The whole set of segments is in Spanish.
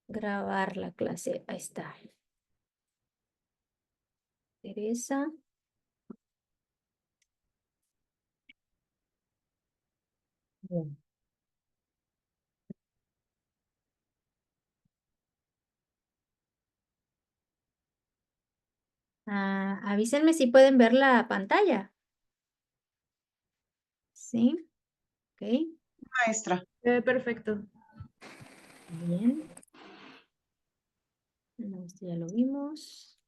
grabar la clase. Ahí está. Teresa. Bien. Avísenme si pueden ver la pantalla. ¿Sí? Ok. Maestra. Perfecto. Bien. Esto ya lo vimos.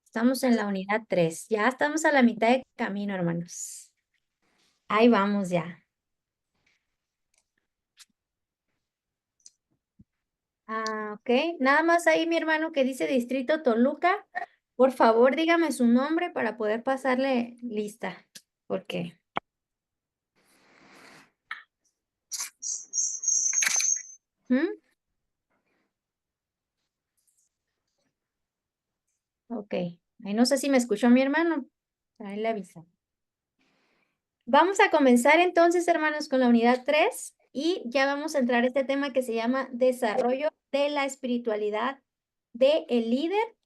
Estamos en la unidad 3. Ya estamos a la mitad de camino, hermanos. Ahí vamos ya. Ok. Nada más ahí mi hermano que dice Distrito Toluca. Por favor, dígame su nombre para poder pasarle lista. ¿Por qué? ¿Mm? Ok. Ahí no sé si me escuchó mi hermano. Ahí le avisa. Vamos a comenzar entonces, hermanos, con la unidad 3 y ya vamos a entrar a este tema que se llama Desarrollo de la Espiritualidad del Líder.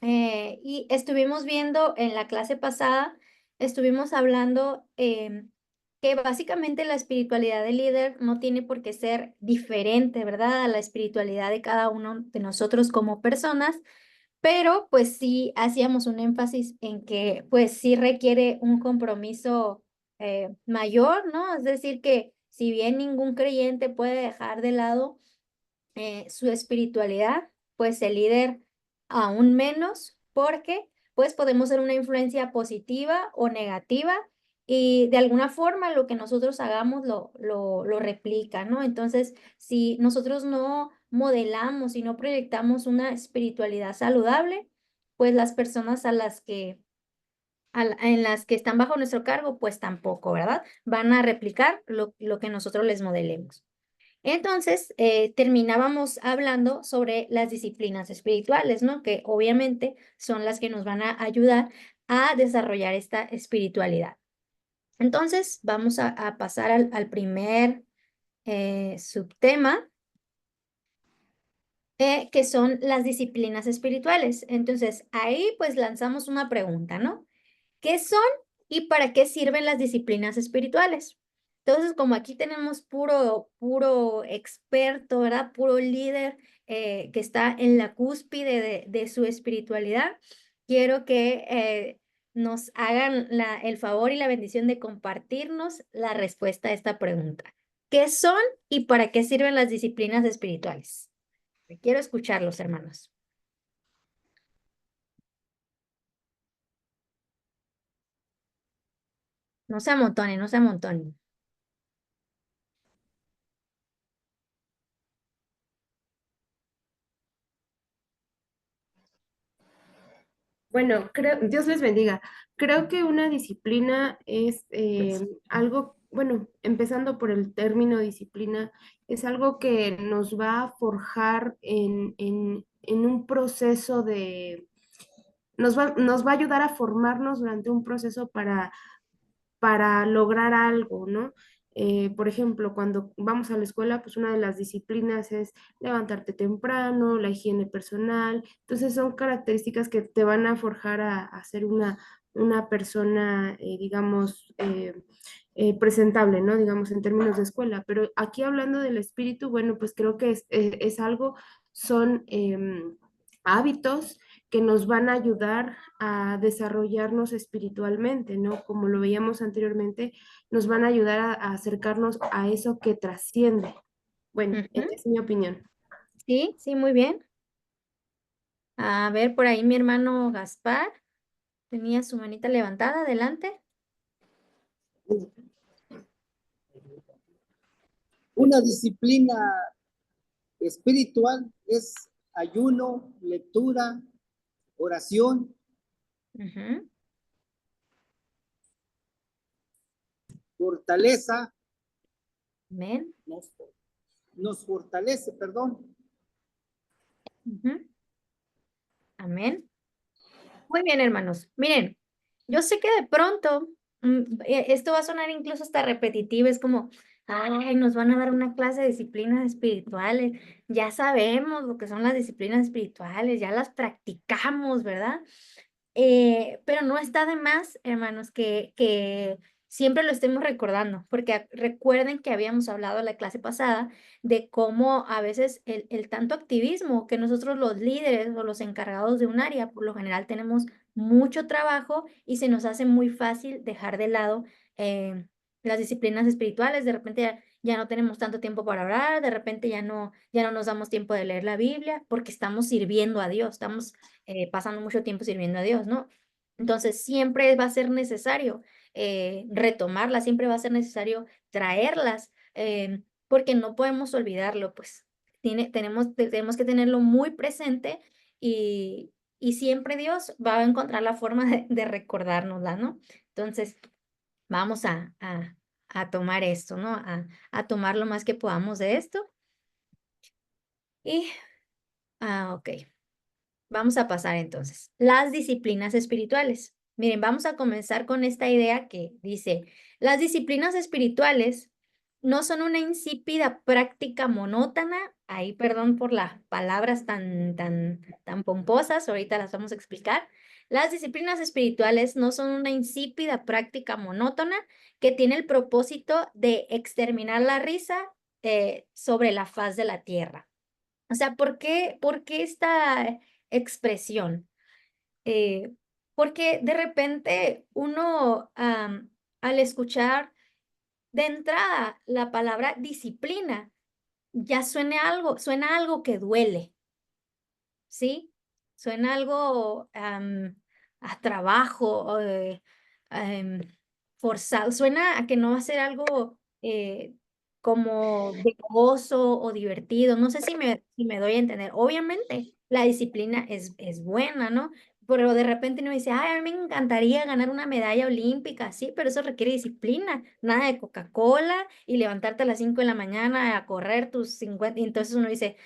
Y estuvimos viendo en la clase pasada, estuvimos hablando que básicamente la espiritualidad del líder no tiene por qué ser diferente, ¿verdad? A la espiritualidad de cada uno de nosotros como personas, pero pues sí hacíamos un énfasis en que pues sí requiere un compromiso mayor, ¿no? Es decir, que si bien ningún creyente puede dejar de lado su espiritualidad, pues el líder aún menos, porque pues podemos ser una influencia positiva o negativa y de alguna forma lo que nosotros hagamos lo replica, ¿no? Entonces, si nosotros no modelamos y no proyectamos una espiritualidad saludable, pues las personas en las que están bajo nuestro cargo, pues tampoco, ¿verdad? Van a replicar lo que nosotros les modelemos. Entonces, terminábamos hablando sobre las disciplinas espirituales, ¿no? Que obviamente son las que nos van a ayudar a desarrollar esta espiritualidad. Entonces, vamos a pasar al primer subtema, que son las disciplinas espirituales. Entonces, ahí pues lanzamos una pregunta, ¿no? ¿Qué son y para qué sirven las disciplinas espirituales? Entonces, como aquí tenemos puro experto, ¿verdad? Puro líder que está en la cúspide de su espiritualidad, quiero que nos hagan el favor y la bendición de compartirnos la respuesta a esta pregunta. ¿Qué son y para qué sirven las disciplinas espirituales? Quiero escucharlos, hermanos. No se amontonen, no se amontonen. Bueno, Dios les bendiga. Creo que una disciplina es algo, bueno, empezando por el término disciplina, es algo que nos va a forjar en un proceso nos va a ayudar a formarnos durante un proceso para lograr algo, ¿no? Por ejemplo, cuando vamos a la escuela, pues una de las disciplinas es levantarte temprano, la higiene personal. Entonces son características que te van a forjar a ser una persona, digamos, presentable, ¿no? Digamos, en términos de escuela. Pero aquí hablando del espíritu, bueno, pues creo que es algo, son hábitos que nos van a ayudar a desarrollarnos espiritualmente, ¿no? Como lo veíamos anteriormente, nos van a ayudar a acercarnos a eso que trasciende. Bueno, esa Ujú. es mi opinión. Sí, sí, muy bien. A ver, por ahí mi hermano Gaspar tenía su manita levantada, adelante. Una disciplina espiritual es ayuno, lectura, oración, Ujú. fortaleza, Amén. nos fortalece, perdón. Ujú. Amén. Muy bien, hermanos. Miren, yo sé que de pronto esto va a sonar incluso hasta repetitivo, es como, ay, nos van a dar una clase de disciplinas espirituales. Ya sabemos lo que son las disciplinas espirituales, ya las practicamos, ¿verdad? Pero no está de más, hermanos, que siempre lo estemos recordando, porque recuerden que habíamos hablado en la clase pasada de cómo a veces el tanto activismo que nosotros los líderes o los encargados de un área, por lo general tenemos mucho trabajo y se nos hace muy fácil dejar de lado eh, las disciplinas espirituales. De repente ya no tenemos tanto tiempo para orar, de repente ya no nos damos tiempo de leer la Biblia porque estamos sirviendo a Dios, estamos pasando mucho tiempo sirviendo a Dios, ¿no? Entonces, siempre va a ser necesario retomarlas, siempre va a ser necesario traerlas, porque no podemos olvidarlo, pues tenemos que tenerlo muy presente y siempre Dios va a encontrar la forma de recordárnosla, ¿no? Entonces, vamos a tomar esto, ¿no? A tomar lo más que podamos de esto. Y, ok. Vamos a pasar entonces. Las disciplinas espirituales. Miren, vamos a comenzar con esta idea que dice, las disciplinas espirituales no son una insípida práctica monótona. Ahí, perdón por las palabras tan pomposas, ahorita las vamos a explicar. Las disciplinas espirituales no son una insípida práctica monótona que tiene el propósito de exterminar la risa sobre la faz de la tierra. O sea, ¿por qué esta expresión? Eh, Porque de repente uno, al escuchar de entrada la palabra disciplina, ya suena algo que duele, ¿sí? Suena algo a trabajo, em, forzado, suena a que no va a ser algo como de gozo o divertido. No sé si me doy a entender. Obviamente, la disciplina es buena, ¿no? Pero de repente uno dice, ay, a mí me encantaría ganar una medalla olímpica, sí, pero eso requiere disciplina, nada de Coca-Cola y levantarte a las 5 de la mañana a correr tus 50. Y entonces uno dice,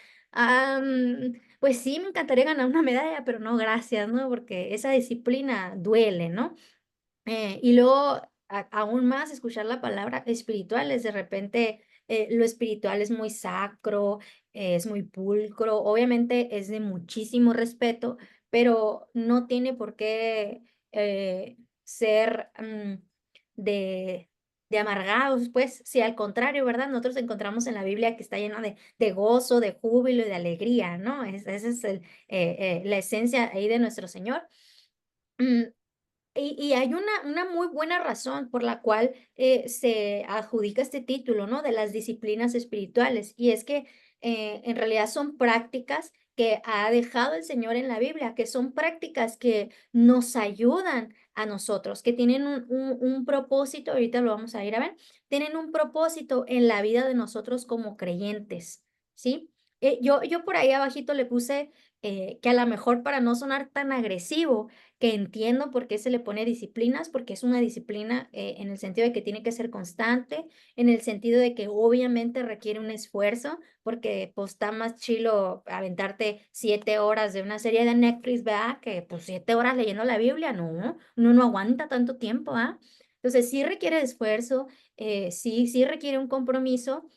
pues sí, me encantaría ganar una medalla, pero no, gracias, ¿no? Porque esa disciplina duele, ¿no? Y luego, aún más, escuchar la palabra espirituales, de repente lo espiritual es muy sacro, es muy pulcro, obviamente es de muchísimo respeto, pero no tiene por qué ser de amargados, pues, si al contrario, ¿verdad? Nosotros encontramos en la Biblia que está llena de gozo, de júbilo y de alegría, ¿no? Esa es la esencia ahí de nuestro Señor. Mm, y hay una muy buena razón por la cual se adjudica este título, ¿no? De las disciplinas espirituales. Y es que en realidad son prácticas que ha dejado el Señor en la Biblia, que son prácticas que nos ayudan a nosotros, que tienen un propósito, ahorita lo vamos a ir a ver, tienen un propósito en la vida de nosotros como creyentes, ¿sí? Yo por ahí abajito le puse que a lo mejor para no sonar tan agresivo, que entiendo por qué se le pone disciplinas, porque es una disciplina en el sentido de que tiene que ser constante, en el sentido de que obviamente requiere un esfuerzo, porque pues está más chilo aventarte 7 horas de una serie de Netflix, ¿verdad? Que pues 7 horas leyendo la Biblia, no, uno no aguanta tanto tiempo, ¿ah? Entonces sí requiere esfuerzo, sí requiere un compromiso,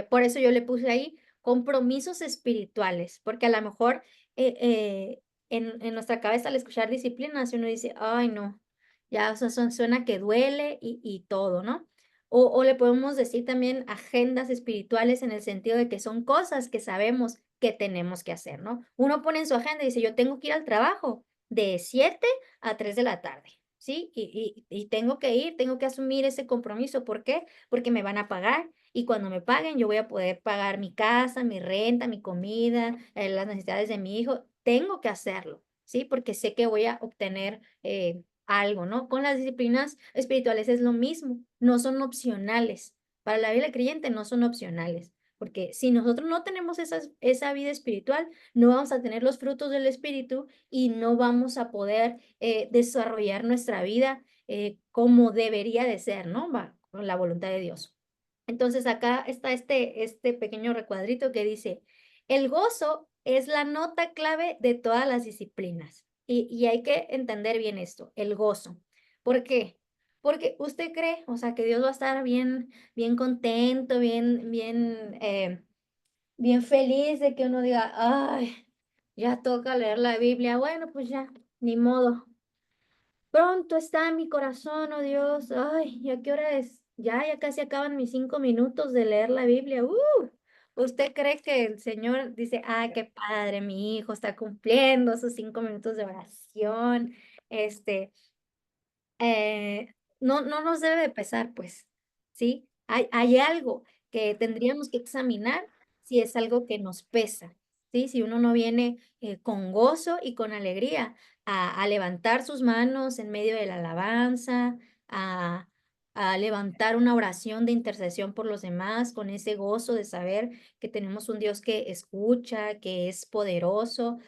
por eso yo le puse ahí compromisos espirituales, porque a lo mejor en nuestra cabeza al escuchar disciplinas uno dice, ay no, ya o sea, suena que duele y todo, ¿no? O le podemos decir también agendas espirituales en el sentido de que son cosas que sabemos que tenemos que hacer, ¿no? Uno pone en su agenda y dice, yo tengo que ir al trabajo de 7 a 3 de la tarde, ¿sí? Y tengo que ir, tengo que asumir ese compromiso. ¿Por qué? Porque me van a pagar y cuando me paguen, yo voy a poder pagar mi casa, mi renta, mi comida, las necesidades de mi hijo. Tengo que hacerlo, ¿sí? Porque sé que voy a obtener algo, ¿no? Con las disciplinas espirituales es lo mismo, no son opcionales. Para la vida creyente no son opcionales, porque si nosotros no tenemos esa vida espiritual, no vamos a tener los frutos del Espíritu y no vamos a poder desarrollar nuestra vida como debería de ser, ¿no? Va, con la voluntad de Dios. Entonces acá está este pequeño recuadrito que dice, el gozo es la nota clave de todas las disciplinas. Y hay que entender bien esto, el gozo. ¿Por qué? Porque usted cree, o sea, que Dios va a estar bien, bien contento, bien feliz de que uno diga, ay, ya toca leer la Biblia. Bueno, pues ya, ni modo. Pronto está en mi corazón, oh Dios. Ay, ¿ya qué hora es? Ya casi acaban mis 5 minutos de leer la Biblia. ¿Usted cree que el Señor dice, ah, qué padre, mi hijo está cumpliendo sus 5 minutos de oración? Este, no nos debe de pesar, pues, ¿sí? Hay algo que tendríamos que examinar si es algo que nos pesa, ¿sí? Si uno no viene con gozo y con alegría a levantar sus manos en medio de la alabanza, a, a levantar una oración de intercesión por los demás, con ese gozo de saber que tenemos un Dios que escucha, que es poderoso.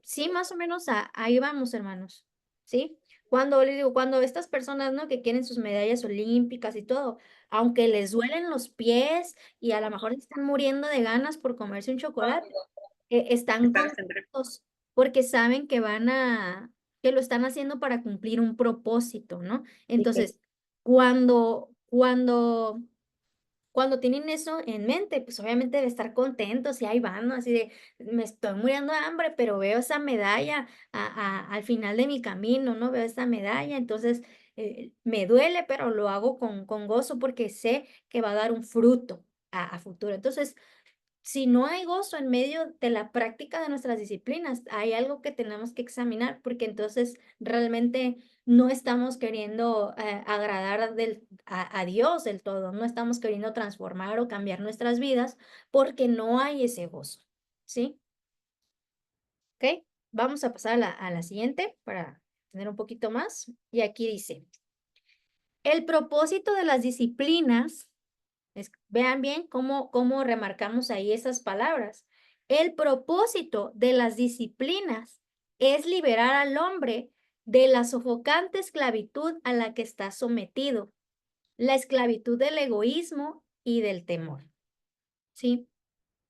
Sí, más o menos ahí vamos, hermanos, ¿sí? Cuando le digo, cuando estas personas, ¿no? Que quieren sus medallas olímpicas y todo, aunque les duelen los pies y a lo mejor están muriendo de ganas por comerse un chocolate, están contentos porque saben que que lo están haciendo para cumplir un propósito, ¿no? Entonces, cuando tienen eso en mente, pues obviamente debe estar contentos y ahí van, ¿no? Así de, me estoy muriendo de hambre, pero veo esa medalla al final de mi camino, ¿no? Veo esa medalla, entonces me duele, pero lo hago con gozo porque sé que va a dar un fruto a futuro. Entonces, si no hay gozo en medio de la práctica de nuestras disciplinas, hay algo que tenemos que examinar, porque entonces realmente no estamos queriendo agradar a Dios del todo, no estamos queriendo transformar o cambiar nuestras vidas porque no hay ese gozo, ¿sí? ¿Ok? Vamos a pasar a la siguiente para tener un poquito más. Y aquí dice, el propósito de las disciplinas. Vean bien cómo remarcamos ahí esas palabras. El propósito de las disciplinas es liberar al hombre de la sofocante esclavitud a la que está sometido, la esclavitud del egoísmo y del temor. ¿Sí?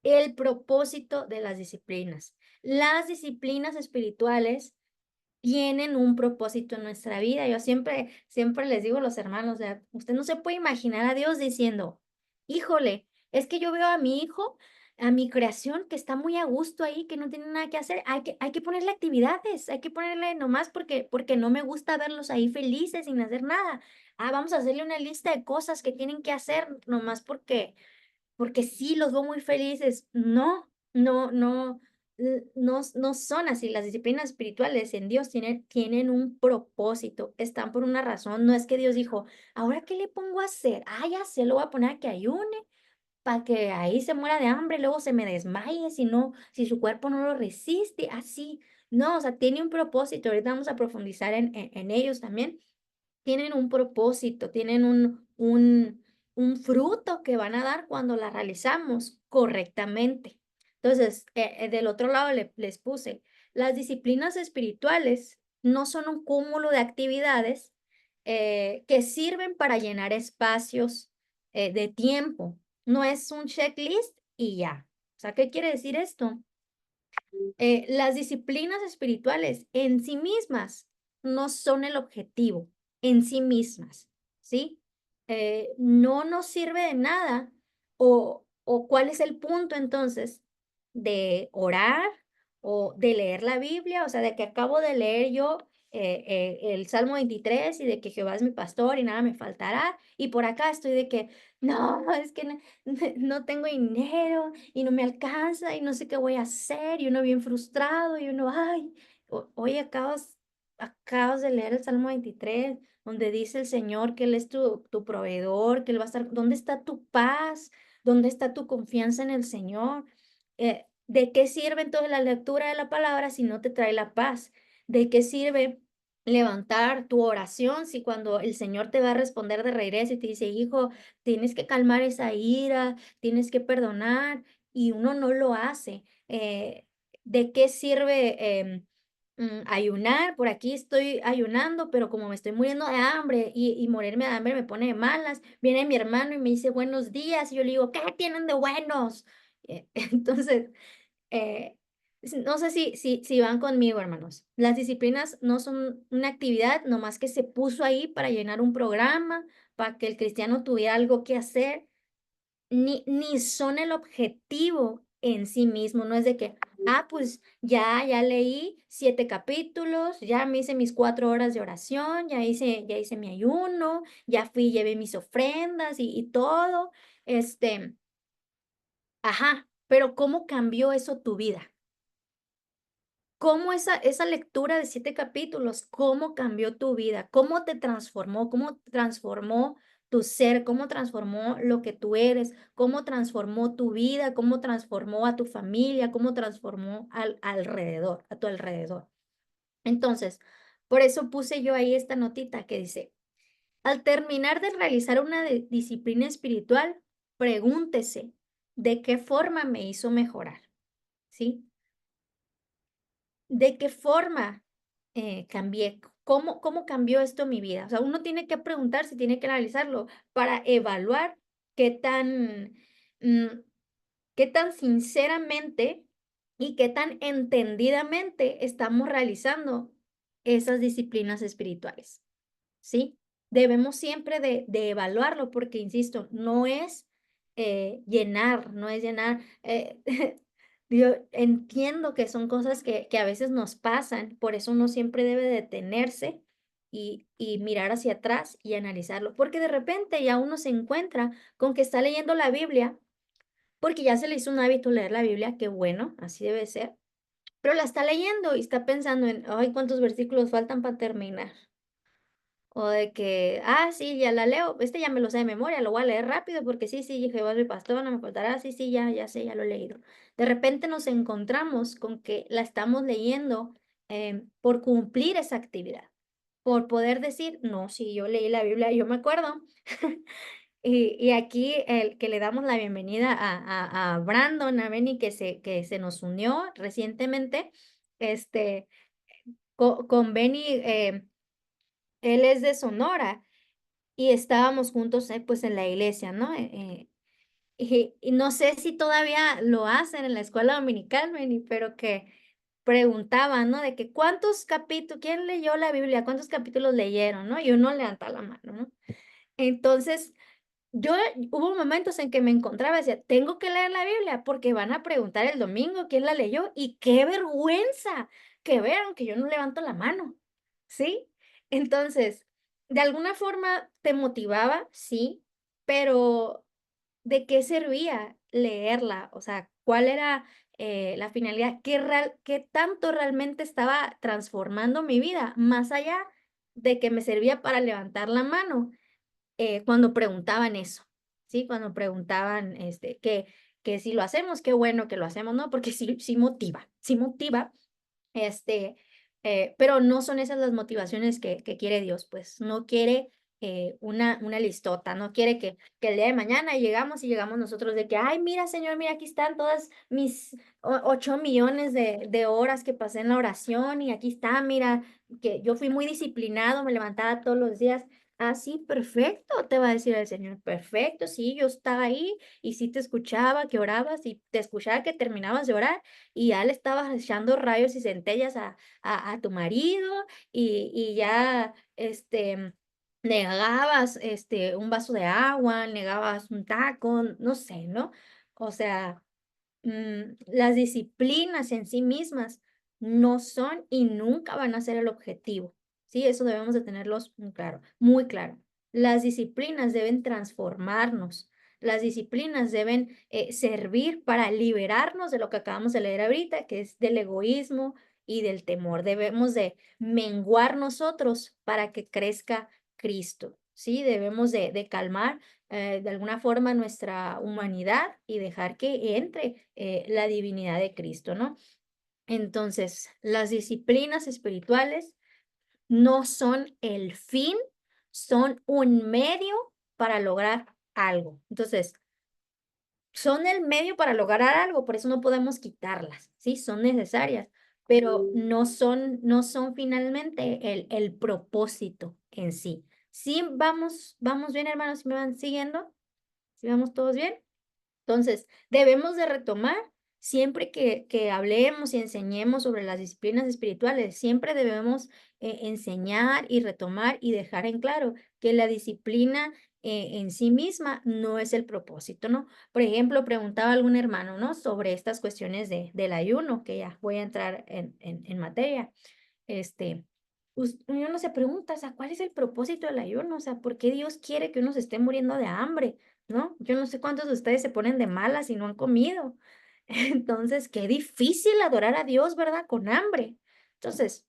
El propósito de las disciplinas. Las disciplinas espirituales tienen un propósito en nuestra vida. Yo siempre les digo a los hermanos, o sea, usted no se puede imaginar a Dios diciendo, híjole, es que yo veo a mi hijo, a mi creación, que está muy a gusto ahí, que no tiene nada que hacer. Hay que ponerle actividades, hay que ponerle nomás porque no me gusta verlos ahí felices sin hacer nada. Ah, vamos a hacerle una lista de cosas que tienen que hacer nomás porque sí los veo muy felices. No, no, no, no son así. Las disciplinas espirituales en Dios tienen un propósito, están por una razón. No es que Dios dijo, ¿ahora qué le pongo a hacer? Ah, ya sé, lo voy a poner a que ayune para que ahí se muera de hambre, luego se me desmaye si su cuerpo no lo resiste, así. No, o sea, tiene un propósito. Ahorita vamos a profundizar en ellos también. Tienen un propósito, tienen un fruto que van a dar cuando la realizamos correctamente. Entonces, del otro lado les puse, las disciplinas espirituales no son un cúmulo de actividades que sirven para llenar espacios de tiempo. No es un checklist y ya. O sea, ¿qué quiere decir esto? Las disciplinas espirituales en sí mismas no son el objetivo, en sí mismas, ¿sí? No nos sirve de nada o cuál es el punto entonces de orar o de leer la Biblia, o sea, de que acabo de leer yo el Salmo 23 y de que Jehová es mi pastor y nada me faltará, y por acá estoy de que, no, es que no tengo dinero y no me alcanza y no sé qué voy a hacer y uno bien frustrado y uno, ay, hoy acabas de leer el Salmo 23 donde dice el Señor que Él es tu proveedor, que Él va a estar, ¿dónde está tu paz? ¿Dónde está tu confianza en el Señor? ¿De qué sirve entonces la lectura de la palabra si no te trae la paz? ¿De qué sirve levantar tu oración si cuando el Señor te va a responder de regreso y te dice, hijo, tienes que calmar esa ira, tienes que perdonar y uno no lo hace? ¿De qué sirve ayunar? Por aquí estoy ayunando, pero como me estoy muriendo de hambre y morirme de hambre me pone de malas, viene mi hermano y me dice buenos días y yo le digo, ¿qué tienen de buenos? Entonces, eh, No sé si van conmigo, hermanos. Las disciplinas no son una actividad nomás que se puso ahí para llenar un programa, para que el cristiano tuviera algo que hacer, ni son el objetivo en sí mismo. No es de que, pues ya leí 7 capítulos, ya me hice mis 4 horas de oración, ya hice mi ayuno, ya fui, llevé mis ofrendas y todo. Pero ¿cómo cambió eso tu vida? ¿Cómo esa lectura de 7 capítulos, cómo cambió tu vida? ¿Cómo te transformó? ¿Cómo transformó tu ser? ¿Cómo transformó lo que tú eres? ¿Cómo transformó tu vida? ¿Cómo transformó a tu familia? ¿Cómo transformó a tu alrededor? Entonces, por eso puse yo ahí esta notita que dice: al terminar de realizar una disciplina espiritual, pregúntese, ¿de qué forma me hizo mejorar? ¿Sí? ¿De qué forma cambié? ¿Cómo cambió esto mi vida? O sea, uno tiene que preguntarse, tiene que analizarlo para evaluar qué tan, mm, qué tan sinceramente y qué tan entendidamente estamos realizando esas disciplinas espirituales, ¿sí? Debemos siempre de evaluarlo porque, insisto, no es llenar, no es llenar. Yo entiendo que son cosas que a veces nos pasan, por eso uno siempre debe detenerse y mirar hacia atrás y analizarlo, porque de repente ya uno se encuentra con que está leyendo la Biblia, porque ya se le hizo un hábito leer la Biblia, qué bueno, así debe ser, pero la está leyendo y está pensando en, ay, ¿cuántos versículos faltan para terminar? O de que, sí, ya la leo, ya me lo sé de memoria, lo voy a leer rápido porque sí, Jehová es mi pastor, no me faltará, sí, ya sé, ya lo he leído. De repente nos encontramos con que la estamos leyendo por cumplir esa actividad, por poder decir, no, sí, yo leí la Biblia, yo me acuerdo. Y aquí el que le damos la bienvenida a Brandon, a Benny, que se nos unió recientemente, este, con Benny, él es de Sonora y estábamos juntos, pues, en la iglesia, ¿no? Y no sé si todavía lo hacen en la escuela dominical, Benny, pero que preguntaban, ¿no? De que cuántos capítulos, ¿quién leyó la Biblia? ¿Cuántos capítulos leyeron, no? Y uno levanta la mano, ¿no? Entonces, yo hubo momentos en que me encontraba y decía, tengo que leer la Biblia porque van a preguntar el domingo quién la leyó y qué vergüenza que vean que yo no levanto la mano, ¿sí? Entonces, de alguna forma te motivaba, sí, pero ¿de qué servía leerla? O sea, ¿cuál era la finalidad? ¿Qué tanto realmente estaba transformando mi vida? Más allá de que me servía para levantar la mano cuando preguntaban eso, ¿sí? Cuando preguntaban, que si lo hacemos, qué bueno que lo hacemos, ¿no? Porque sí motiva, este, pero no son esas las motivaciones que quiere Dios, pues, no quiere una listota, no quiere que el día de mañana llegamos nosotros de que, ay, mira, Señor, mira, aquí están todas mis 8 millones de horas que pasé en la oración y aquí está, mira, que yo fui muy disciplinado, me levantaba todos los días. Sí, perfecto, te va a decir el Señor, perfecto, sí, yo estaba ahí y sí te escuchaba que orabas y te escuchaba que terminabas de orar y ya le estabas echando rayos y centellas a tu marido y ya, negabas, un vaso de agua, negabas un taco, no sé, ¿no? O sea, las disciplinas en sí mismas no son y nunca van a ser el objetivo, ¿sí? Eso debemos de tenerlos muy claro, muy claro. Las disciplinas deben transformarnos, las disciplinas deben servir para liberarnos de lo que acabamos de leer ahorita, que es del egoísmo y del temor. Debemos de menguar nosotros para que crezca Cristo, ¿sí? Debemos de calmar de alguna forma nuestra humanidad y dejar que entre la divinidad de Cristo, ¿no? Entonces, las disciplinas espirituales no son el fin, son un medio para lograr algo. Entonces, son el medio para lograr algo, por eso no podemos quitarlas, ¿sí? Son necesarias, pero no son finalmente el propósito en sí. Sí, vamos bien, hermanos, ¿si me van siguiendo? ¿Sí vamos todos bien? Entonces, debemos de retomar siempre que hablemos y enseñemos sobre las disciplinas espirituales, siempre debemos enseñar y retomar y dejar en claro que la disciplina en sí misma no es el propósito, ¿no? Por ejemplo, preguntaba algún hermano, ¿no? Sobre estas cuestiones del ayuno, que ya voy a entrar en materia. Uno se pregunta, o sea, ¿cuál es el propósito del ayuno? O sea, ¿por qué Dios quiere que uno se esté muriendo de hambre? ¿No? Yo no sé cuántos de ustedes se ponen de malas y no han comido. Entonces, qué difícil adorar a Dios, ¿verdad? Con hambre. Entonces,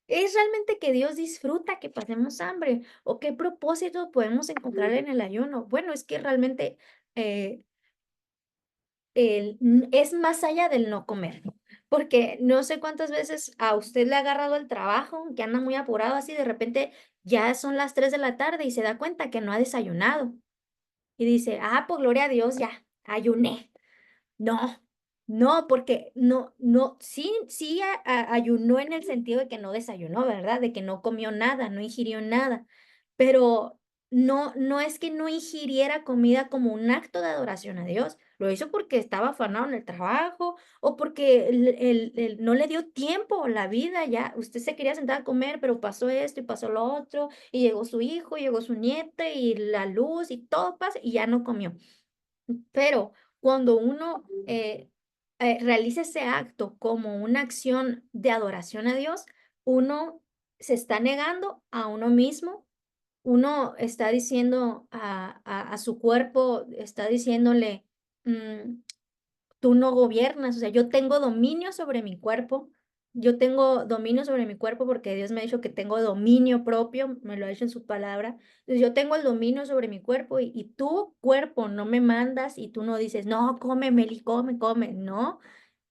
¿es realmente que Dios disfruta que pasemos hambre? ¿O qué propósito podemos encontrar en el ayuno? Bueno, es que realmente eh, es más allá del no comer, porque no sé cuántas veces a usted le ha agarrado el trabajo, que anda muy apurado así, de repente ya son las 3 de la tarde y se da cuenta que no ha desayunado. Y dice, pues gloria a Dios, ya, ayuné. No, no, porque sí ayunó en el sentido de que no desayunó, ¿verdad? De que no comió nada, no ingirió nada, pero no es que no ingiriera comida como un acto de adoración a Dios, lo hizo porque estaba afanado en el trabajo o porque no le dio tiempo, la vida ya, usted se quería sentar a comer, pero pasó esto y pasó lo otro, y llegó su hijo, llegó su nieta y la luz y todo pasa y ya no comió. Pero cuando uno realiza ese acto como una acción de adoración a Dios, uno se está negando a uno mismo, uno está diciendo a su cuerpo, está diciéndole, mm, tú no gobiernas, o sea, yo tengo dominio sobre mi cuerpo, yo tengo dominio sobre mi cuerpo porque Dios me ha dicho que tengo dominio propio, me lo ha dicho en su palabra. Entonces, yo tengo el dominio sobre mi cuerpo y tú, cuerpo, no me mandas y tú no dices, no, come, Meli, come, come. No,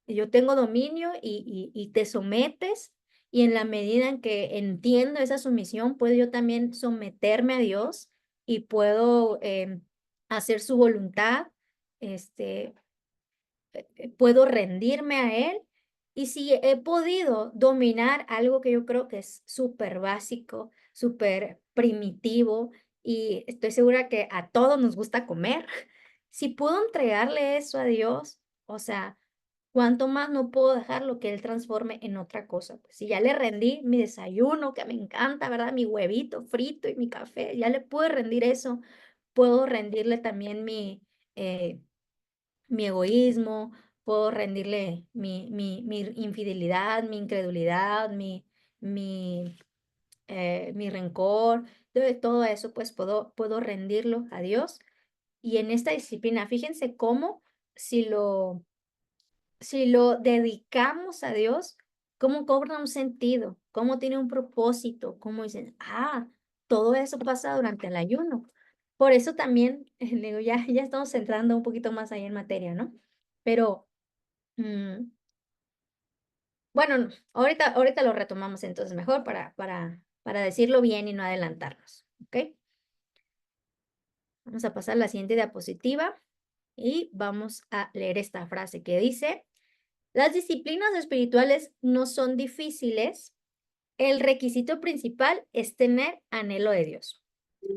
yo tengo dominio y te sometes y en la medida en que entiendo esa sumisión, puedo yo también someterme a Dios y puedo hacer su voluntad. Este, puedo rendirme a Él. Y si he podido dominar algo que yo creo que es súper básico, súper primitivo, y estoy segura que a todos nos gusta comer, si puedo entregarle eso a Dios, o sea, ¿cuánto más no puedo dejarlo que Él transforme en otra cosa? Pues si ya le rendí mi desayuno, que me encanta, ¿verdad? Mi huevito frito y mi café, ya le pude rendir eso, puedo rendirle también mi egoísmo, puedo rendirle mi infidelidad, mi incredulidad, mi rencor, todo eso, pues puedo rendirlo a Dios. Y en esta disciplina, fíjense cómo si lo dedicamos a Dios, cómo cobra un sentido, cómo tiene un propósito, cómo dicen, todo eso pasa durante el ayuno. Por eso también, le digo, ya estamos entrando un poquito más ahí en materia, ¿no? Pero, bueno, ahorita lo retomamos entonces mejor para decirlo bien y no adelantarnos, ¿ok? Vamos a pasar a la siguiente diapositiva y vamos a leer esta frase que dice, las disciplinas espirituales no son difíciles, el requisito principal es tener anhelo de Dios.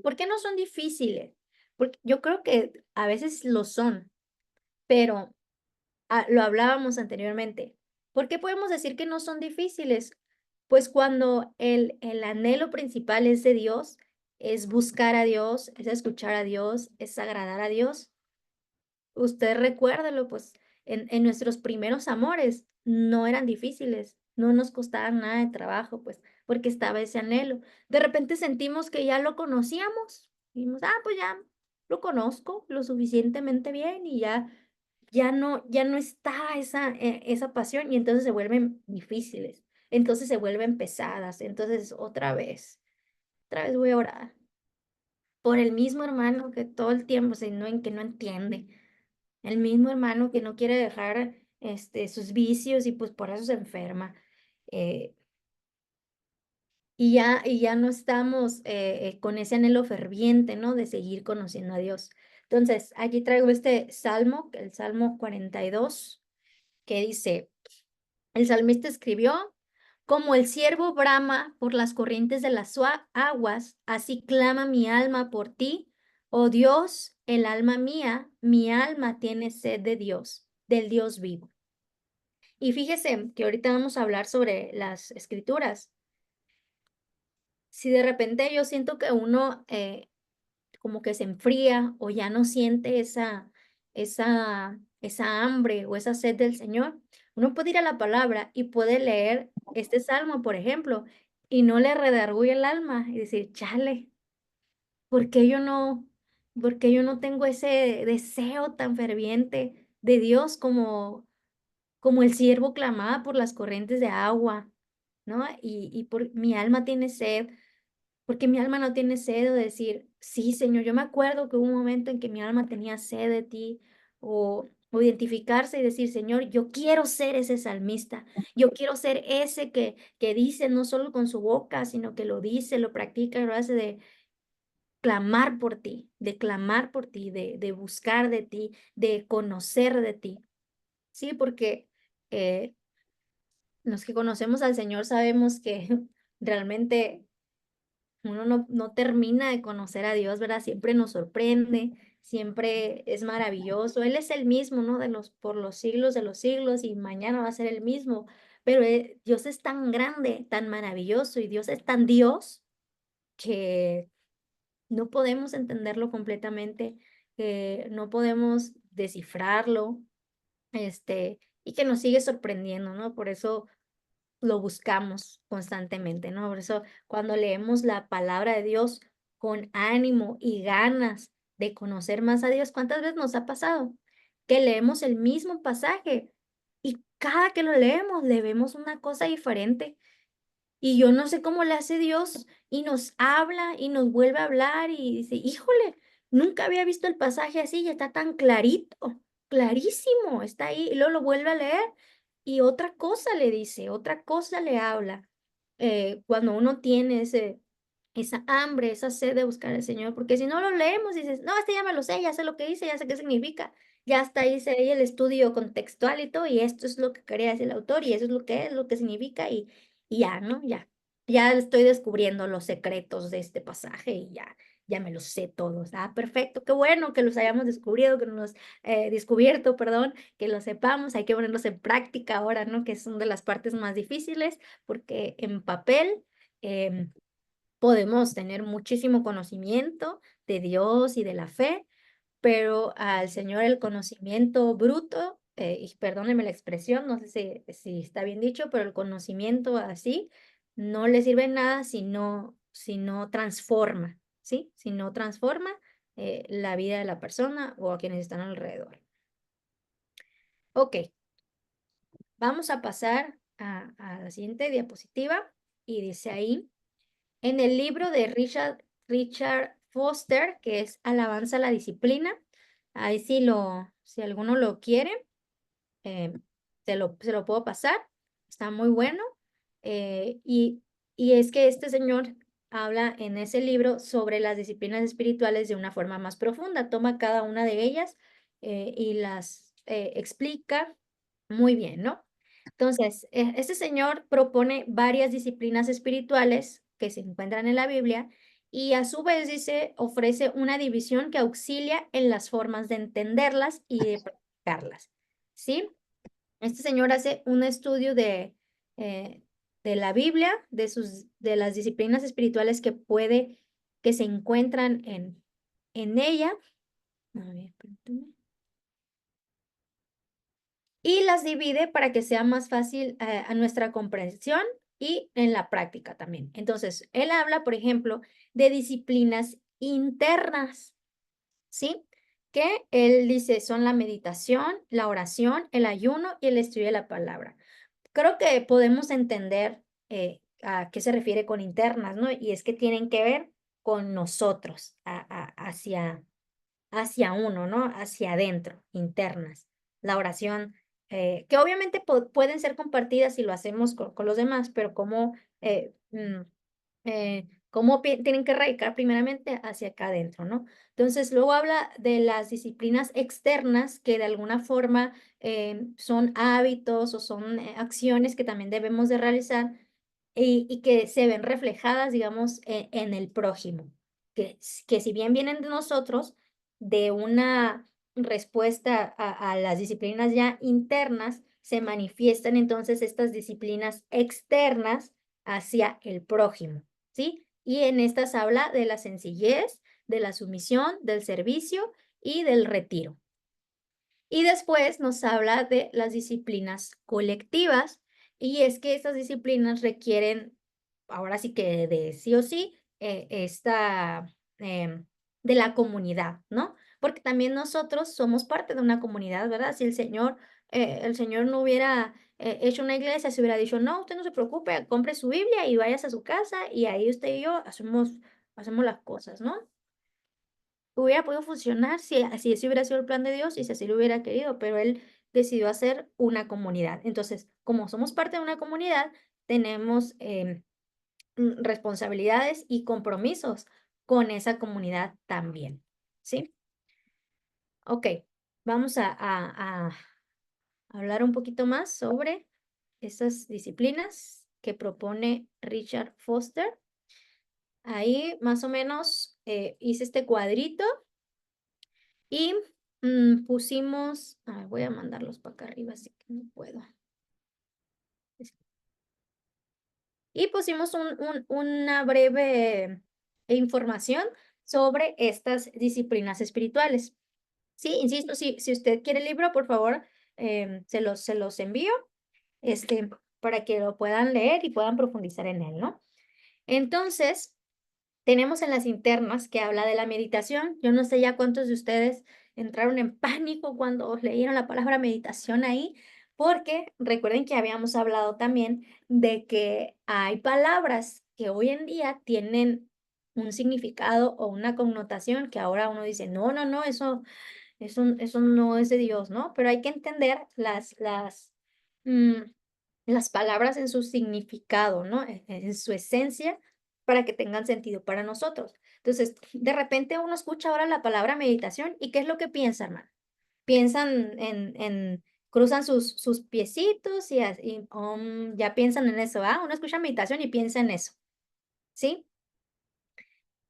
¿Por qué no son difíciles? Porque yo creo que a veces lo son, pero lo hablábamos anteriormente. ¿Por qué podemos decir que no son difíciles? Pues cuando el anhelo principal es de Dios, es buscar a Dios, es escuchar a Dios, es agradar a Dios. Usted recuérdelo, pues en nuestros primeros amores no eran difíciles, no nos costaban nada de trabajo, pues porque estaba ese anhelo. De repente sentimos que ya lo conocíamos, y dijimos, pues ya lo conozco lo suficientemente bien y ya no está esa pasión y entonces se vuelven difíciles, entonces se vuelven pesadas, entonces otra vez voy a orar por el mismo hermano que todo el tiempo que no entiende, el mismo hermano que no quiere dejar sus vicios y pues por eso se enferma. eh, y ya no estamos con ese anhelo ferviente, ¿no? De seguir conociendo a Dios. Entonces, aquí traigo este salmo, el Salmo 42, que dice, el salmista escribió, como el ciervo brama por las corrientes de las aguas, así clama mi alma por ti. Oh Dios, el alma mía, mi alma tiene sed de Dios, del Dios vivo. Y fíjese que ahorita vamos a hablar sobre las escrituras. Si de repente yo siento que uno como que se enfría o ya no siente esa hambre o esa sed del Señor, uno puede ir a la palabra y puede leer este salmo, por ejemplo, y no le redarguye el alma y decir, chale, ¿por qué por qué yo no tengo ese deseo tan ferviente de Dios como el siervo clamaba por las corrientes de agua, ¿no? Y por mi alma tiene sed, porque mi alma no tiene sed, o decir, sí, Señor, yo me acuerdo que hubo un momento en que mi alma tenía sed de ti, o identificarse y decir, Señor, yo quiero ser ese salmista, yo quiero ser ese que dice no solo con su boca, sino que lo dice, lo practica, lo hace de clamar por ti, de clamar por ti, de buscar de ti, de conocer de ti. Sí, porque eh, los que conocemos al Señor sabemos que realmente uno no termina de conocer a Dios, ¿verdad? Siempre nos sorprende, siempre es maravilloso. Él es el mismo, ¿no? Por los siglos de los siglos y mañana va a ser el mismo. Pero Dios es tan grande, tan maravilloso y Dios es tan Dios que no podemos entenderlo completamente, no podemos descifrarlo, y que nos sigue sorprendiendo, ¿no? Por eso lo buscamos constantemente, ¿no? Por eso cuando leemos la palabra de Dios con ánimo y ganas de conocer más a Dios, ¿cuántas veces nos ha pasado que leemos el mismo pasaje y cada que lo leemos le vemos una cosa diferente? Y yo no sé cómo le hace Dios y nos habla y nos vuelve a hablar y dice, híjole, nunca había visto el pasaje así y está tan clarito, clarísimo, está ahí. Y luego lo vuelve a leer y otra cosa le dice, otra cosa le habla. Cuando uno tiene esa hambre, esa sed de buscar al Señor, porque si no lo leemos y dices, no, este ya me lo sé, ya sé lo que dice, ya sé qué significa, ya está ahí, se ahí el estudio contextual y todo, y esto es lo que quería decir el autor, y eso es, lo que significa, y ya, ¿no? Ya estoy descubriendo los secretos de este pasaje y ya me los sé todos. Ah, perfecto, qué bueno que los hayamos descubierto, descubierto, perdón, que lo sepamos, hay que ponerlos en práctica ahora, ¿no? Que son de las partes más difíciles, porque en papel podemos tener muchísimo conocimiento de Dios y de la fe, pero al Señor el conocimiento bruto, y perdónenme la expresión, no sé si está bien dicho, pero el conocimiento así no le sirve nada si no transforma, ¿sí? Si no transforma la vida de la persona o a quienes están alrededor. Ok, vamos a pasar a la siguiente diapositiva y dice ahí, en el libro de Richard Foster, que es Alabanza a la Disciplina, ahí si alguno lo quiere, eh, se lo puedo pasar, está muy bueno. eh, y, y es que este señor habla en ese libro sobre las disciplinas espirituales de una forma más profunda, toma cada una de ellas y las explica muy bien, ¿no? Entonces, este señor propone varias disciplinas espirituales que se encuentran en la Biblia y a su vez dice, ofrece una división que auxilia en las formas de entenderlas y de practicarlas, ¿sí? Este señor hace un estudio eh, de la Biblia, de las disciplinas espirituales que se encuentran en ella. A ver, permítame. Y las divide para que sea más fácil a nuestra comprensión y en la práctica también. Entonces, él habla, por ejemplo, de disciplinas internas, ¿sí? Que él dice son la meditación, la oración, el ayuno y el estudio de la palabra. Creo que podemos entender a qué se refiere con internas, ¿no? Y es que tienen que ver con nosotros, hacia uno, ¿no? Hacia adentro, internas. La oración, que obviamente pueden ser compartidas si lo hacemos con los demás, pero cómo tienen que radicar primeramente hacia acá adentro, ¿no? Entonces, luego habla de las disciplinas externas que de alguna forma son hábitos o son acciones que también debemos de realizar y que se ven reflejadas, digamos, en el prójimo, que si bien vienen de nosotros, de respuesta a las disciplinas ya internas, se manifiestan entonces estas disciplinas externas hacia el prójimo, ¿sí? Y en estas habla de la sencillez, de la sumisión, del servicio y del retiro. Y después nos habla de las disciplinas colectivas, y es que estas disciplinas requieren, ahora sí que de sí o sí, de la comunidad, ¿no? Porque también nosotros somos parte de una comunidad, ¿verdad? Si el Señor no hubiera hecho una iglesia, se hubiera dicho, no, usted no se preocupe, compre su Biblia y vayas a su casa y ahí usted y yo hacemos las cosas, ¿no? Hubiera podido funcionar si ese hubiera sido el plan de Dios y si así lo hubiera querido, pero Él decidió hacer una comunidad. Entonces, como somos parte de una comunidad, tenemos responsabilidades y compromisos con esa comunidad también, ¿sí? Ok, vamos a hablar un poquito más sobre esas disciplinas que propone Richard Foster. Ahí más o menos hice este cuadrito. Y pusimos, voy a mandarlos para acá arriba, así que no puedo. Y pusimos una breve información sobre estas disciplinas espirituales. Sí, insisto, si usted quiere el libro, por favor, se los envío, para que lo puedan leer y puedan profundizar en él, ¿no? Entonces, tenemos en las internas que habla de la meditación. Yo no sé ya cuántos de ustedes entraron en pánico cuando leyeron la palabra meditación ahí, porque recuerden que habíamos hablado también de que hay palabras que hoy en día tienen un significado o una connotación que ahora uno dice, no, no, no, eso no es de Dios, ¿no? Pero hay que entender mm, las palabras en su significado, ¿no? En su esencia, para que tengan sentido para nosotros. Entonces, de repente uno escucha ahora la palabra meditación y ¿qué es lo que piensa, hermano? Piensan cruzan sus piecitos y ya piensan en eso, ¿ah? Uno escucha meditación y piensa en eso, ¿sí?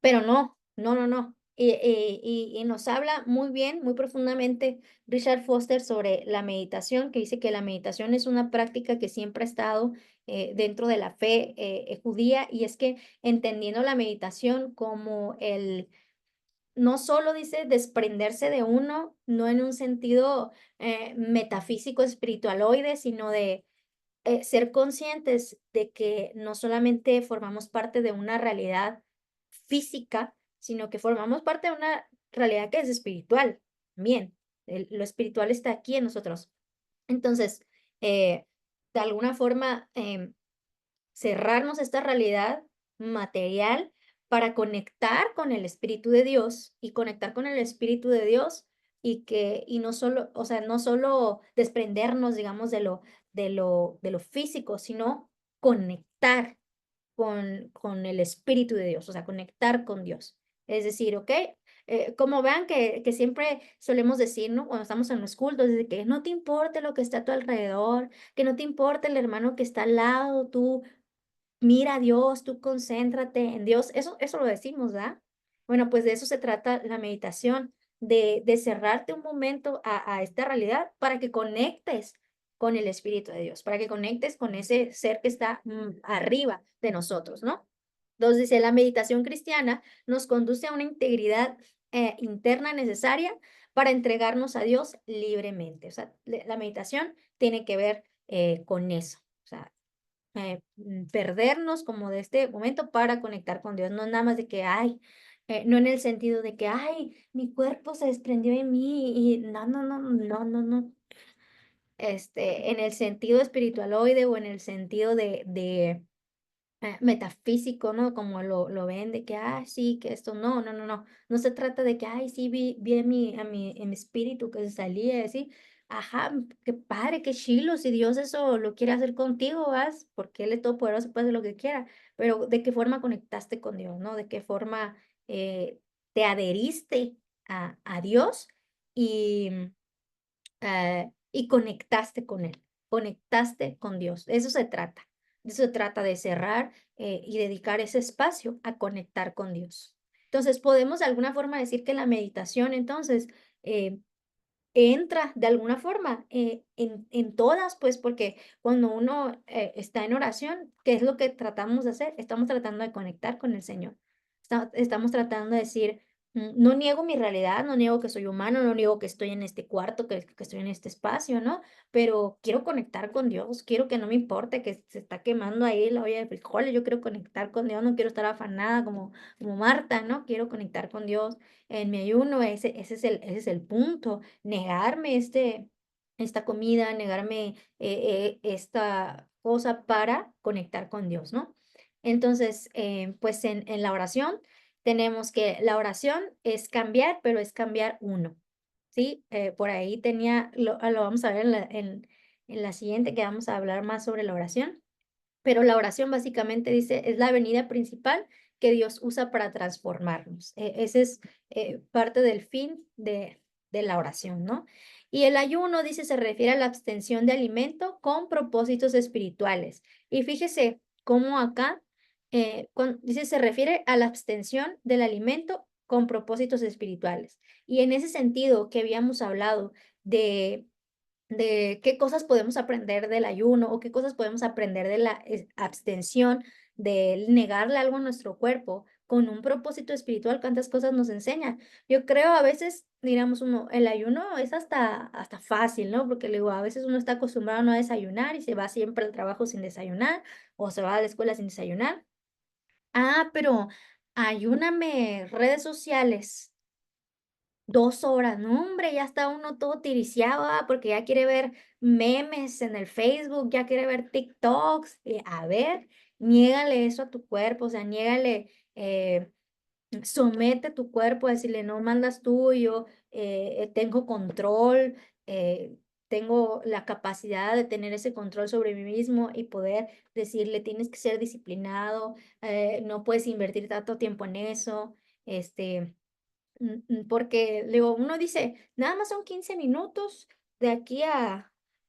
Pero no, no, no, no. Y nos habla muy bien, muy profundamente Richard Foster sobre la meditación, que dice que la meditación es una práctica que siempre ha estado dentro de la fe judía, y es que entendiendo la meditación como no solo dice desprenderse de uno, no en un sentido metafísico, espiritualoide, sino de ser conscientes de que no solamente formamos parte de una realidad física, sino que formamos parte de una realidad que es espiritual también. Lo espiritual está aquí en nosotros. Entonces, de alguna forma, cerrarnos a esta realidad material para conectar con el Espíritu de Dios y conectar con el Espíritu de Dios y no solo, o sea, no solo desprendernos, digamos, de lo físico, sino conectar con el Espíritu de Dios, o sea, conectar con Dios. Es decir, ¿ok? Como vean que siempre solemos decir, ¿no? Cuando estamos en los cultos, de que no te importe lo que está a tu alrededor, que no te importe el hermano que está al lado, tú mira a Dios, tú concéntrate en Dios. Eso lo decimos, ¿verdad? Bueno, pues de eso se trata la meditación, de cerrarte un momento a esta realidad para que conectes con el Espíritu de Dios, para que conectes con ese ser que está arriba de nosotros, ¿no? Entonces dice, la meditación cristiana nos conduce a una integridad interna necesaria para entregarnos a Dios libremente. O sea, la meditación tiene que ver con eso. O sea, perdernos como de este momento para conectar con Dios, no nada más de que, ay, no en el sentido de que, ay, mi cuerpo se desprendió de mí y no, no, no, no, no, no, en el sentido espiritualoide o en el sentido de metafísico, ¿no? Como lo ven de que, ah, sí, que esto, no, no, no, no, no se trata de que, ay, sí, vi en mi espíritu que se salía y así, ajá, qué padre, qué chilo, si Dios eso lo quiere hacer contigo, vas, porque Él es todopoderoso, puede hacer lo que quiera, pero ¿de qué forma conectaste con Dios, no? ¿De qué forma te adheriste a Dios y, y conectaste con Él, conectaste con Dios? De eso se trata. De eso se trata, de cerrar y dedicar ese espacio a conectar con Dios. Entonces, podemos de alguna forma decir que la meditación, entonces, entra de alguna forma en todas, pues porque cuando uno está en oración, ¿qué es lo que tratamos de hacer? Estamos tratando de conectar con el Señor. Estamos tratando de decir, no niego mi realidad, no niego que soy humano, no niego que estoy en este cuarto, que estoy en este espacio, ¿no? Pero quiero conectar con Dios, quiero que no me importe que se está quemando ahí la olla de frijoles, yo quiero conectar con Dios, no quiero estar afanada como Marta, ¿no? Quiero conectar con Dios en mi ayuno, ese es el punto, negarme esta comida, negarme esta cosa para conectar con Dios, ¿no? Entonces, pues en la oración tenemos que la oración es cambiar, pero es cambiar uno, ¿sí? Por ahí lo vamos a ver en la siguiente, que vamos a hablar más sobre la oración. Pero la oración básicamente dice, es la avenida principal que Dios usa para transformarnos. Ese es parte del fin de la oración, ¿no? Y el ayuno, dice, se refiere a la abstención de alimento con propósitos espirituales. Y fíjese cómo acá, dice, se refiere a la abstención del alimento con propósitos espirituales. Y en ese sentido que habíamos hablado de qué cosas podemos aprender del ayuno o qué cosas podemos aprender de la abstención, de negarle algo a nuestro cuerpo con un propósito espiritual, cuántas cosas nos enseña. Yo creo a veces, digamos uno, el ayuno es hasta fácil, ¿no? Porque le digo, a veces uno está acostumbrado a no desayunar y se va siempre al trabajo sin desayunar o se va a la escuela sin desayunar. Ah, pero ayúname redes sociales 2 horas, no, hombre, ya está uno todo tiriciado, porque ya quiere ver memes en el Facebook, ya quiere ver TikToks, a ver, niégale eso a tu cuerpo, o sea, niégale, somete tu cuerpo a decirle: "No mandas tú, yo, tengo control, tengo la capacidad de tener ese control sobre mí mismo", y poder decirle: "Tienes que ser disciplinado, no puedes invertir tanto tiempo en eso", este porque, digo, uno dice, nada más son 15 minutos de aquí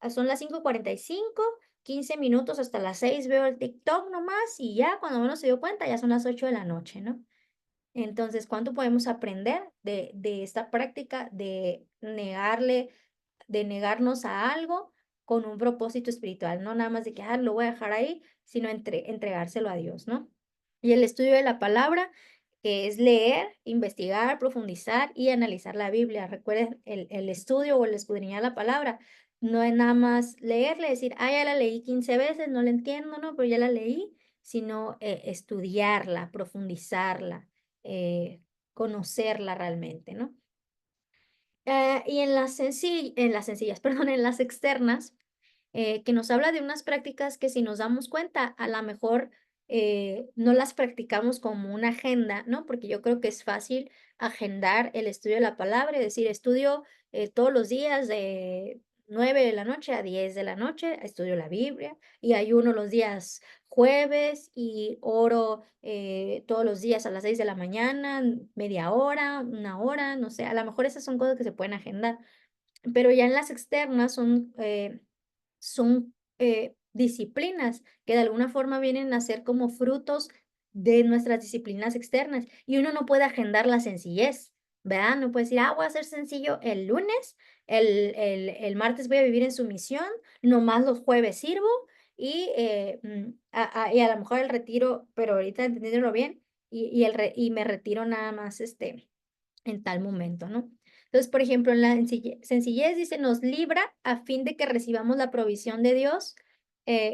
son las 5:45, 15 minutos hasta las 6 veo el TikTok nomás y ya cuando uno se dio cuenta ya son las 8 de la noche, ¿no? Entonces, ¿cuánto podemos aprender de esta práctica de negarnos a algo con un propósito espiritual? No nada más de que, lo voy a dejar ahí, sino entregárselo a Dios, ¿no? Y el estudio de la palabra, que es leer, investigar, profundizar y analizar la Biblia. Recuerden, el estudio o el escudriñar la palabra no es nada más leerle, decir, ya la leí 15 veces, no la entiendo, ¿no? Pero ya la leí, sino estudiarla, profundizarla, eh, conocerla realmente, ¿no? Y en las sencillas, perdón, en las externas, que nos habla de unas prácticas que si nos damos cuenta, a lo mejor no las practicamos como una agenda, ¿no? Porque yo creo que es fácil agendar el estudio de la palabra y decir, estudio todos los días de 9 de la noche a 10 de la noche, estudio la Biblia y ayuno los días jueves y oro todos los días a las 6 de la mañana, media hora, una hora, no sé, a lo mejor esas son cosas que se pueden agendar, pero ya en las externas son disciplinas que de alguna forma vienen a ser como frutos de nuestras disciplinas externas y uno no puede agendar la sencillez, ¿verdad? No puede decir, voy a ser sencillo el lunes, el martes voy a vivir en sumisión, nomás los jueves sirvo y a lo mejor el retiro, pero ahorita entendiéndolo bien, y me retiro nada más en tal momento, ¿no? Entonces, por ejemplo, en la sencillez dice, nos libra a fin de que recibamos la provisión de Dios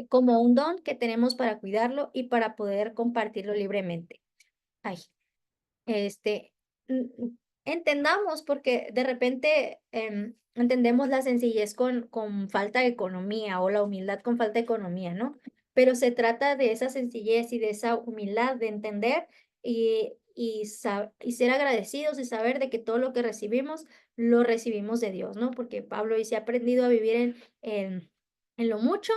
como un don que tenemos para cuidarlo y para poder compartirlo libremente. Ay, este, entendamos, porque de repente entendemos la sencillez con falta de economía o la humildad con falta de economía, ¿no? Pero se trata de esa sencillez y de esa humildad de entender y ser agradecidos y saber de que todo lo que recibimos, lo recibimos de Dios, ¿no? Porque Pablo dice, he aprendido a vivir en lo mucho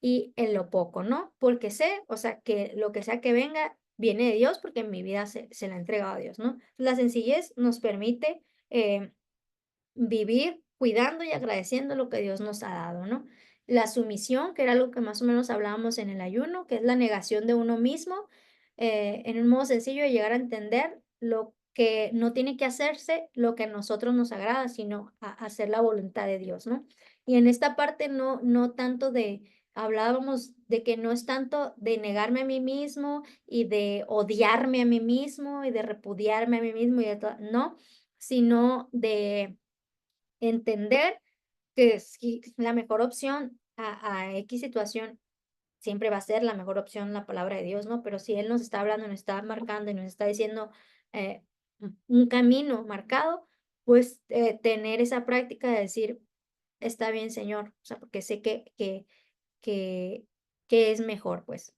y en lo poco, ¿no? Porque sé, o sea, que lo que sea que venga, viene de Dios porque mi vida se la he entregado a Dios, ¿no? La sencillez nos permite vivir cuidando y agradeciendo lo que Dios nos ha dado, ¿no? La sumisión, que era algo que más o menos hablábamos en el ayuno, que es la negación de uno mismo, en un modo sencillo de llegar a entender lo que no tiene que hacerse lo que a nosotros nos agrada, sino hacer la voluntad de Dios, ¿no? Y en esta parte no tanto hablábamos de que no es tanto de negarme a mí mismo y de odiarme a mí mismo y de repudiarme a mí mismo y de todo, no, sino de entender que si la mejor opción a X situación siempre va a ser la mejor opción la palabra de Dios, ¿no? Pero si Él nos está hablando, nos está marcando y nos está diciendo eh, un camino marcado, pues tener esa práctica de decir, está bien, Señor, o sea, porque sé que, que es mejor, pues,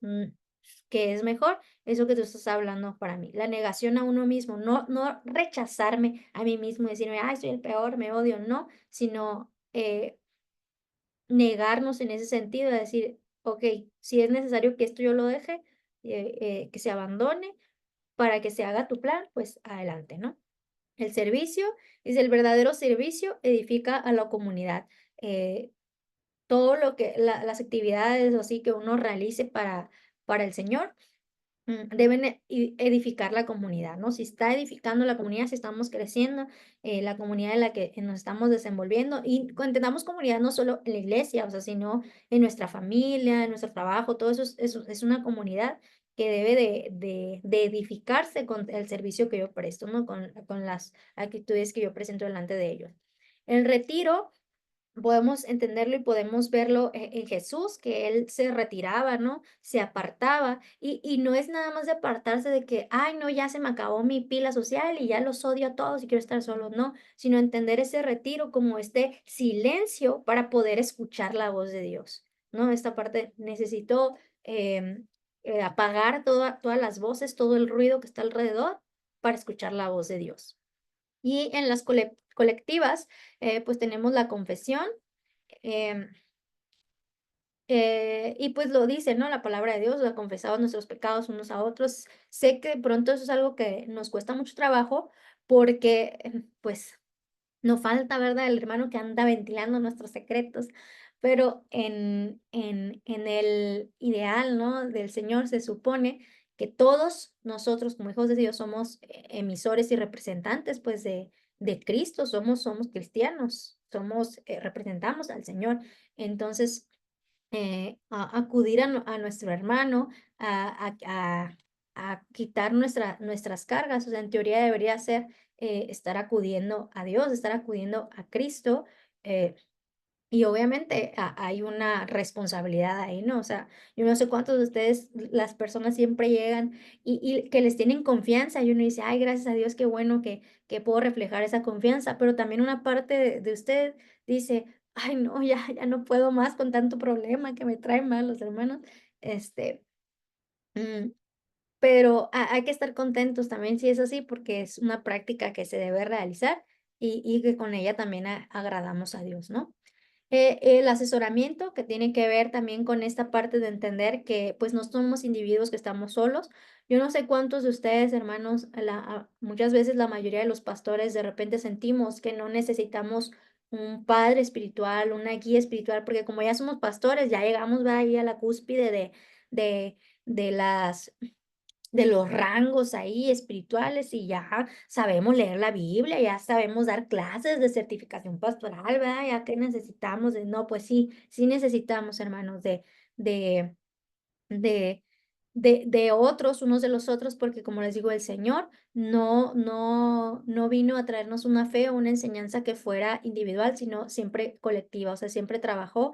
que es mejor eso que tú estás hablando para mí. La negación a uno mismo, no rechazarme a mí mismo y decirme, ay, soy el peor, me odio, no, sino negarnos en ese sentido, de decir, ok, si es necesario que esto yo lo deje, que se abandone para que se haga tu plan, pues adelante, ¿no? El servicio, es el verdadero servicio, edifica a la comunidad. Eh, todo lo que, las actividades o así que uno realice para el Señor, deben edificar la comunidad, ¿no? Si está edificando la comunidad, si estamos creciendo, la comunidad en la que nos estamos desenvolviendo, y entendamos comunidad no solo en la iglesia, o sea, sino en nuestra familia, en nuestro trabajo, todo eso es una comunidad que debe de edificarse con el servicio que yo presto, ¿no? Con las actitudes que yo presento delante de ellos. El retiro podemos entenderlo y podemos verlo en Jesús, que él se retiraba, ¿no? Se apartaba y no es nada más de apartarse de que, ay, no, ya se me acabó mi pila social y ya los odio a todos y quiero estar solo, no, sino entender ese retiro como este silencio para poder escuchar la voz de Dios, ¿no? Esta parte necesito apagar todas las voces, todo el ruido que está alrededor para escuchar la voz de Dios. Y en las colectivas, pues tenemos la confesión, em, y pues lo dice, ¿no? La palabra de Dios, la confesamos nuestros pecados unos a otros. Sé que de pronto eso es algo que nos cuesta mucho trabajo porque, pues, no falta, ¿verdad? El hermano que anda ventilando nuestros secretos, pero en el ideal, ¿no? Del Señor se supone que todos nosotros como hijos de Dios somos emisores y representantes, pues, de Cristo, somos cristianos, representamos al Señor. Entonces, acudir a nuestro hermano, a quitar nuestras cargas, o sea, en teoría debería ser estar acudiendo a Dios, estar acudiendo a Cristo, eh, y obviamente hay una responsabilidad ahí, ¿no? O sea, yo no sé cuántos de ustedes, las personas siempre llegan y que les tienen confianza y uno dice, ay, gracias a Dios, qué bueno que puedo reflejar esa confianza, pero también una parte de usted dice, ay, no, ya no puedo más con tanto problema que me traen mal los hermanos. Este, mm, pero hay que estar contentos también si es así, porque es una práctica que se debe realizar y que con ella también agradamos a Dios, ¿no? El asesoramiento, que tiene que ver también con esta parte de entender que pues no somos individuos que estamos solos. Yo no sé cuántos de ustedes, hermanos, muchas veces la mayoría de los pastores de repente sentimos que no necesitamos un padre espiritual, una guía espiritual, porque como ya somos pastores, ya llegamos va, ahí a la cúspide de, de las de los rangos ahí espirituales y ya sabemos leer la Biblia, ya sabemos dar clases de certificación pastoral, ¿verdad? Ya que necesitamos no, pues sí, sí necesitamos, hermanos, de, de, de otros, unos de los otros, porque como les digo, el Señor no vino a traernos una fe o una enseñanza que fuera individual, sino siempre colectiva, o sea, siempre trabajó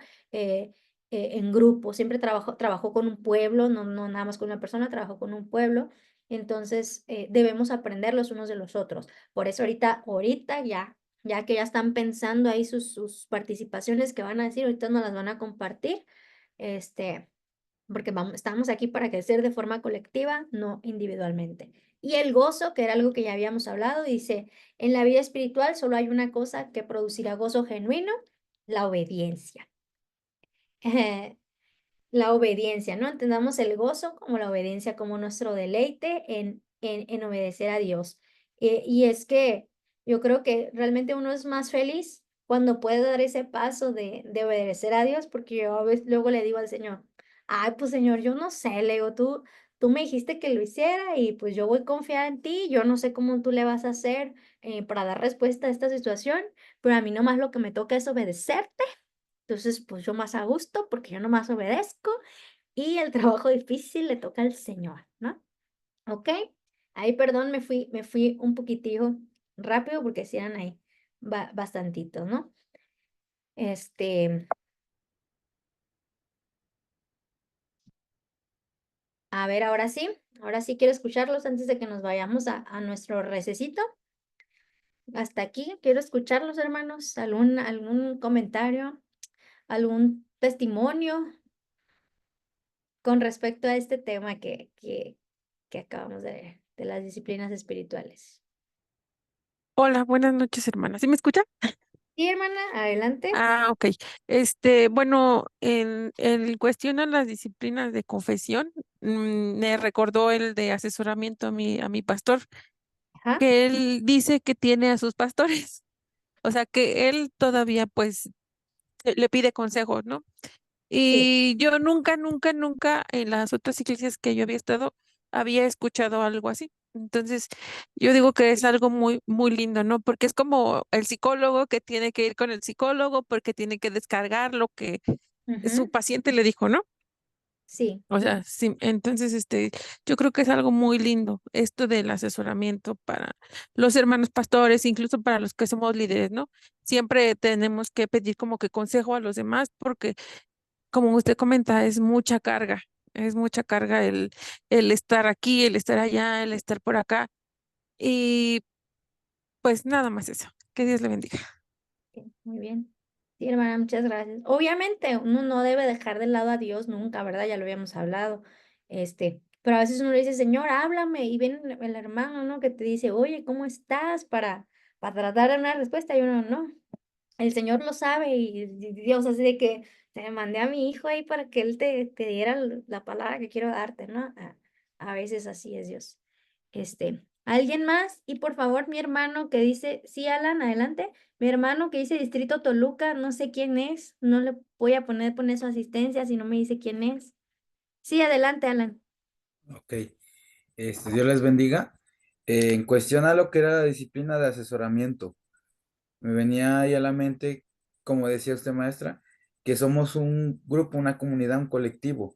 en grupo, siempre trabajó con un pueblo, no nada más con una persona, trabajó con un pueblo. Entonces, debemos aprender los unos de los otros. Por eso ahorita ya que ya están pensando ahí sus participaciones que van a decir, ahorita nos las van a compartir, porque estamos aquí para crecer de forma colectiva, no individualmente. Y el gozo, que era algo que ya habíamos hablado, dice, en la vida espiritual solo hay una cosa que producirá gozo genuino, la obediencia. La obediencia, ¿no? Entendamos el gozo como la obediencia, como nuestro deleite en obedecer a Dios. Y es que yo creo que realmente uno es más feliz cuando puede dar ese paso de obedecer a Dios, porque yo a veces luego le digo al Señor, ay, pues Señor, yo no sé, le digo, tú me dijiste que lo hiciera y pues yo voy confiada en ti, yo no sé cómo tú le vas a hacer para dar respuesta a esta situación, pero a mí nomás lo que me toca es obedecerte, entonces pues yo más a gusto porque yo nomás obedezco y el trabajo difícil le toca al Señor, ¿no? ¿Ok? Ahí, perdón, me fui un poquitillo rápido porque sí eran ahí bastantitos, ¿no? Este, a ver, ahora sí quiero escucharlos antes de que nos vayamos a nuestro recesito. Hasta aquí, quiero escucharlos, hermanos. ¿Algún comentario, algún testimonio con respecto a este tema que acabamos de ver, de las disciplinas espirituales? Hola, buenas noches, hermana. ¿Sí me escucha? Sí, hermana, adelante. Ah, ok. Bueno, en cuestión a las disciplinas de confesión, me recordó el de asesoramiento a mi pastor, Ajá, que él dice que tiene a sus pastores, o sea, que él todavía pues le pide consejos, ¿no? sí. Y yo nunca en las otras iglesias que yo había estado había escuchado algo así. Entonces, yo digo que es algo muy, muy lindo, ¿no? Porque es como el psicólogo que tiene que ir con el psicólogo porque tiene que descargar lo que su Ujú, paciente le dijo, ¿no? sí. O sea, sí, entonces, yo creo que es algo muy lindo esto del asesoramiento para los hermanos pastores, incluso para los que somos líderes, ¿no? Siempre tenemos que pedir como que consejo a los demás porque como usted comenta, es mucha carga el estar aquí, el estar allá, el estar por acá. Y pues nada más eso. Que Dios le bendiga. Ok, muy bien. Sí, hermana, muchas gracias. Obviamente, uno no debe dejar de lado a Dios nunca, ¿verdad? Ya lo habíamos hablado. Pero a veces uno le dice, Señor, háblame, y viene el hermano, ¿no? Que te dice, oye, ¿cómo estás? Para tratar de dar una respuesta, y uno no. El Señor lo sabe, y Dios, así de que te mandé a mi hijo ahí para que él te diera la palabra que quiero darte, ¿no? A veces así es Dios. ¿Alguien más? Y por favor, mi hermano que dice, sí, Alan, adelante. Mi hermano que dice Distrito Toluca, no sé quién es, no le voy a poner su asistencia si no me dice quién es. Sí, adelante, Alan. Ok, Dios les bendiga. En cuestión a lo que era la disciplina de asesoramiento, me venía ahí a la mente, como decía usted, maestra, que somos un grupo, una comunidad, un colectivo.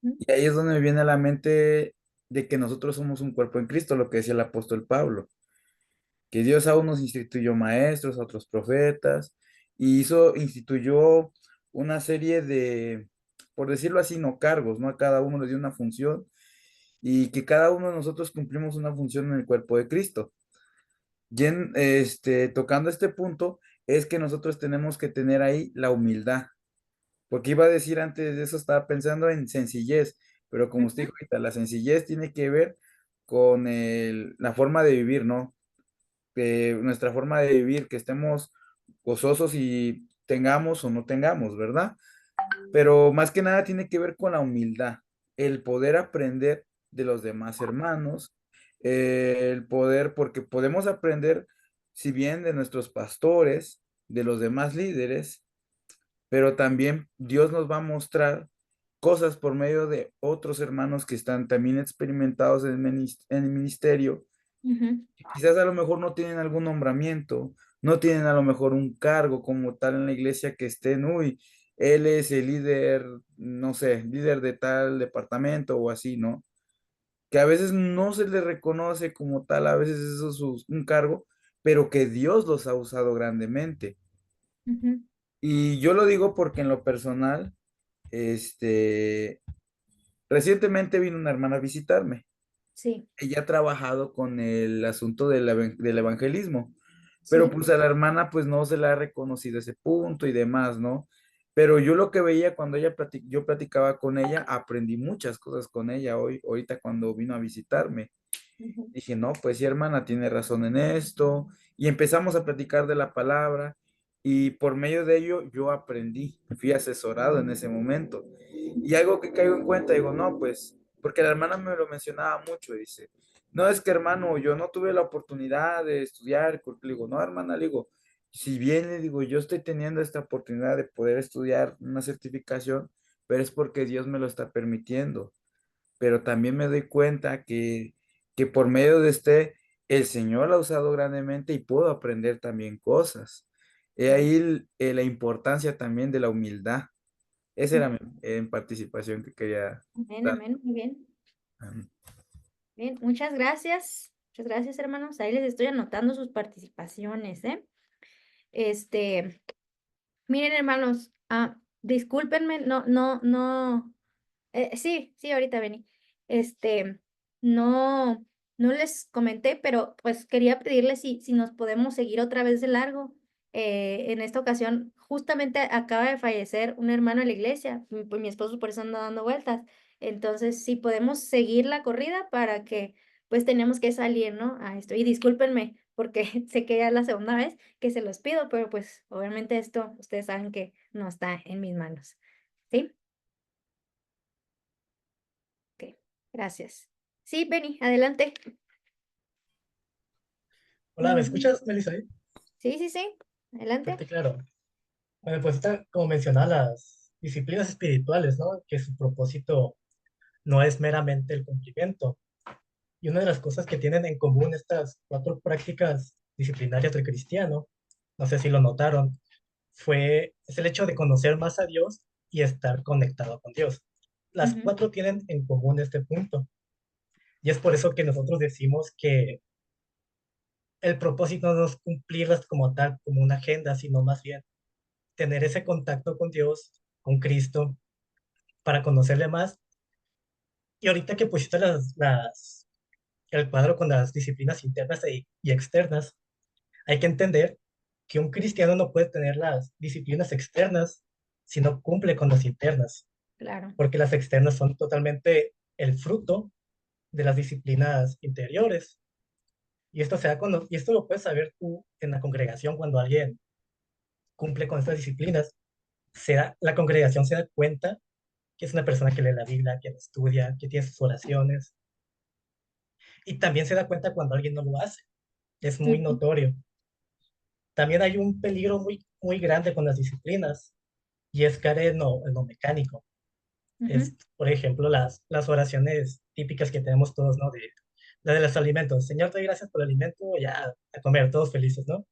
Ujú, Y ahí es donde me viene a la mente de que nosotros somos un cuerpo en Cristo, lo que decía el apóstol Pablo, que Dios a unos instituyó maestros, a otros profetas, y instituyó una serie de, por decirlo así, no cargos, ¿no? A cada uno le dio una función y que cada uno de nosotros cumplimos una función en el cuerpo de Cristo. Tocando este punto, es que nosotros tenemos que tener ahí la humildad, porque iba a decir antes de eso, estaba pensando en sencillez, pero como usted ujú, dijo ahorita, la sencillez tiene que ver con la forma de vivir, ¿no? Nuestra forma de vivir, que estemos gozosos y tengamos o no tengamos, ¿verdad? Pero más que nada tiene que ver con la humildad, el poder aprender de los demás hermanos, el poder, porque podemos aprender, si bien de nuestros pastores, de los demás líderes, pero también Dios nos va a mostrar cosas por medio de otros hermanos que están también experimentados en el ministerio. ujú, Quizás a lo mejor no tienen algún nombramiento, no tienen a lo mejor un cargo como tal en la iglesia que estén, uy, él es el líder, no sé, líder de tal departamento o así, ¿no? Que a veces no se le reconoce como tal, a veces eso es un cargo, pero que Dios los ha usado grandemente. ujú. Y yo lo digo porque en lo personal, este, recientemente vino una hermana a visitarme. Sí, Ella ha trabajado con el asunto del evangelismo, pero sí. pues a la hermana pues no se le ha reconocido ese punto y demás, ¿no? Pero yo lo que veía cuando yo platicaba con ella, aprendí muchas cosas con ella ahorita cuando vino a visitarme. Ujú, Dije, no, pues sí, hermana, tiene razón en esto. Y empezamos a platicar de la palabra y por medio de ello yo aprendí, fui asesorado en ese momento. Y algo que caigo en cuenta, digo, no, pues, porque la hermana me lo mencionaba mucho, dice, no es que hermano, yo no tuve la oportunidad de estudiar, le digo, no, hermana, le digo, si bien le digo, yo estoy teniendo esta oportunidad de poder estudiar una certificación, pero es porque Dios me lo está permitiendo, pero también me doy cuenta que por medio de el Señor la ha usado grandemente y puedo aprender también cosas. He ahí la importancia también de la humildad. Esa era mi participación que quería Amén, dar. amén, muy bien. Amén. Bien, muchas gracias. Muchas gracias, hermanos. Ahí les estoy anotando sus participaciones, ¿eh? Este, miren, hermanos, discúlpenme, sí, ahorita vení. No, no les comenté, pero pues quería pedirles si nos podemos seguir otra vez de largo. En esta ocasión, justamente acaba de fallecer un hermano de la iglesia, pues mi esposo por eso anda dando vueltas. Entonces, si podemos seguir la corrida para que, pues tenemos que salir, ¿no? A esto. Y discúlpenme, porque sé que ya es la segunda vez que se los pido, pero pues obviamente esto, ustedes saben que no está en mis manos. ¿Sí? Ok, gracias. Sí, Benny, adelante. Hola, ¿me Nos- escuchas, Melissa? Sí, sí, sí, adelante. Perfecto, claro. Bueno, pues está como mencionar las disciplinas espirituales, ¿no? Que su propósito no es meramente el cumplimiento. Y una de las cosas que tienen en común estas cuatro prácticas disciplinarias del cristiano, no sé si lo notaron, es el hecho de conocer más a Dios y estar conectado con Dios. Las Ujú, cuatro tienen en común este punto. Y es por eso que nosotros decimos que el propósito no es cumplirlas como tal, como una agenda, sino más bien tener ese contacto con Dios, con Cristo, para conocerle más. Y ahorita que pusiste el cuadro con las disciplinas internas y externas, hay que entender que un cristiano no puede tener las disciplinas externas si no cumple con las internas, claro, porque las externas son totalmente el fruto de las disciplinas interiores. Y esto lo puedes saber tú en la congregación cuando alguien cumple con estas disciplinas. La congregación se da cuenta que es una persona que lee la Biblia, que estudia, que tiene sus oraciones. Y también se da cuenta cuando alguien no lo hace. Es muy ujú, notorio. También hay un peligro muy, muy grande con las disciplinas y es caer en lo mecánico. ujú, Es, por ejemplo, las oraciones típicas que tenemos todos, ¿no? La de los alimentos. Señor, te doy gracias por el alimento, ya a comer, todos felices, ¿no?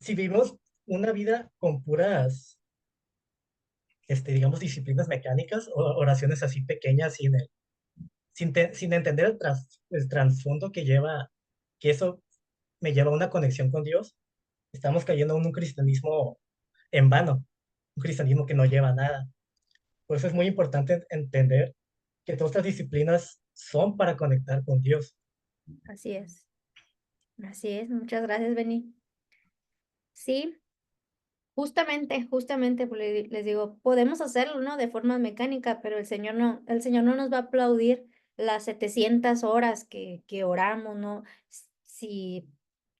Si vivimos una vida con puras, digamos, disciplinas mecánicas o oraciones así pequeñas sin entender el trasfondo que lleva, que eso me lleva a una conexión con Dios, estamos cayendo en un cristianismo en vano, un cristianismo que no lleva a nada. Por eso es muy importante entender que todas estas disciplinas son para conectar con Dios. así es. Así es, muchas gracias, Benny. Sí, justamente, pues, les digo, podemos hacerlo, ¿no? De forma mecánica, pero el Señor no nos va a aplaudir las 700 horas que oramos, ¿no? Si,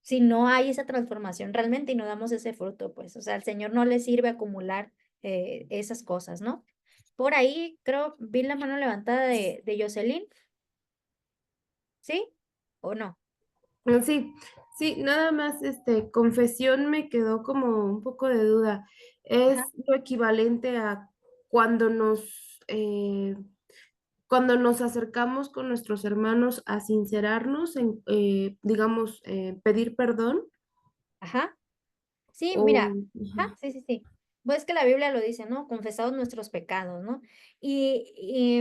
si no hay esa transformación realmente y no damos ese fruto, pues, o sea, al Señor no le sirve acumular esas cosas, ¿no? Por ahí, creo, vi la mano levantada de Jocelyn, ¿sí? ¿O no? Sí, sí, nada más, confesión me quedó como un poco de duda. Ajá, Es lo equivalente a cuando cuando nos acercamos con nuestros hermanos a sincerarnos en, digamos, pedir perdón ajá. Sí, o... mira, Ajá. sí, sí, sí. Pues que la Biblia lo dice, ¿no? Confesados nuestros pecados, ¿no? Y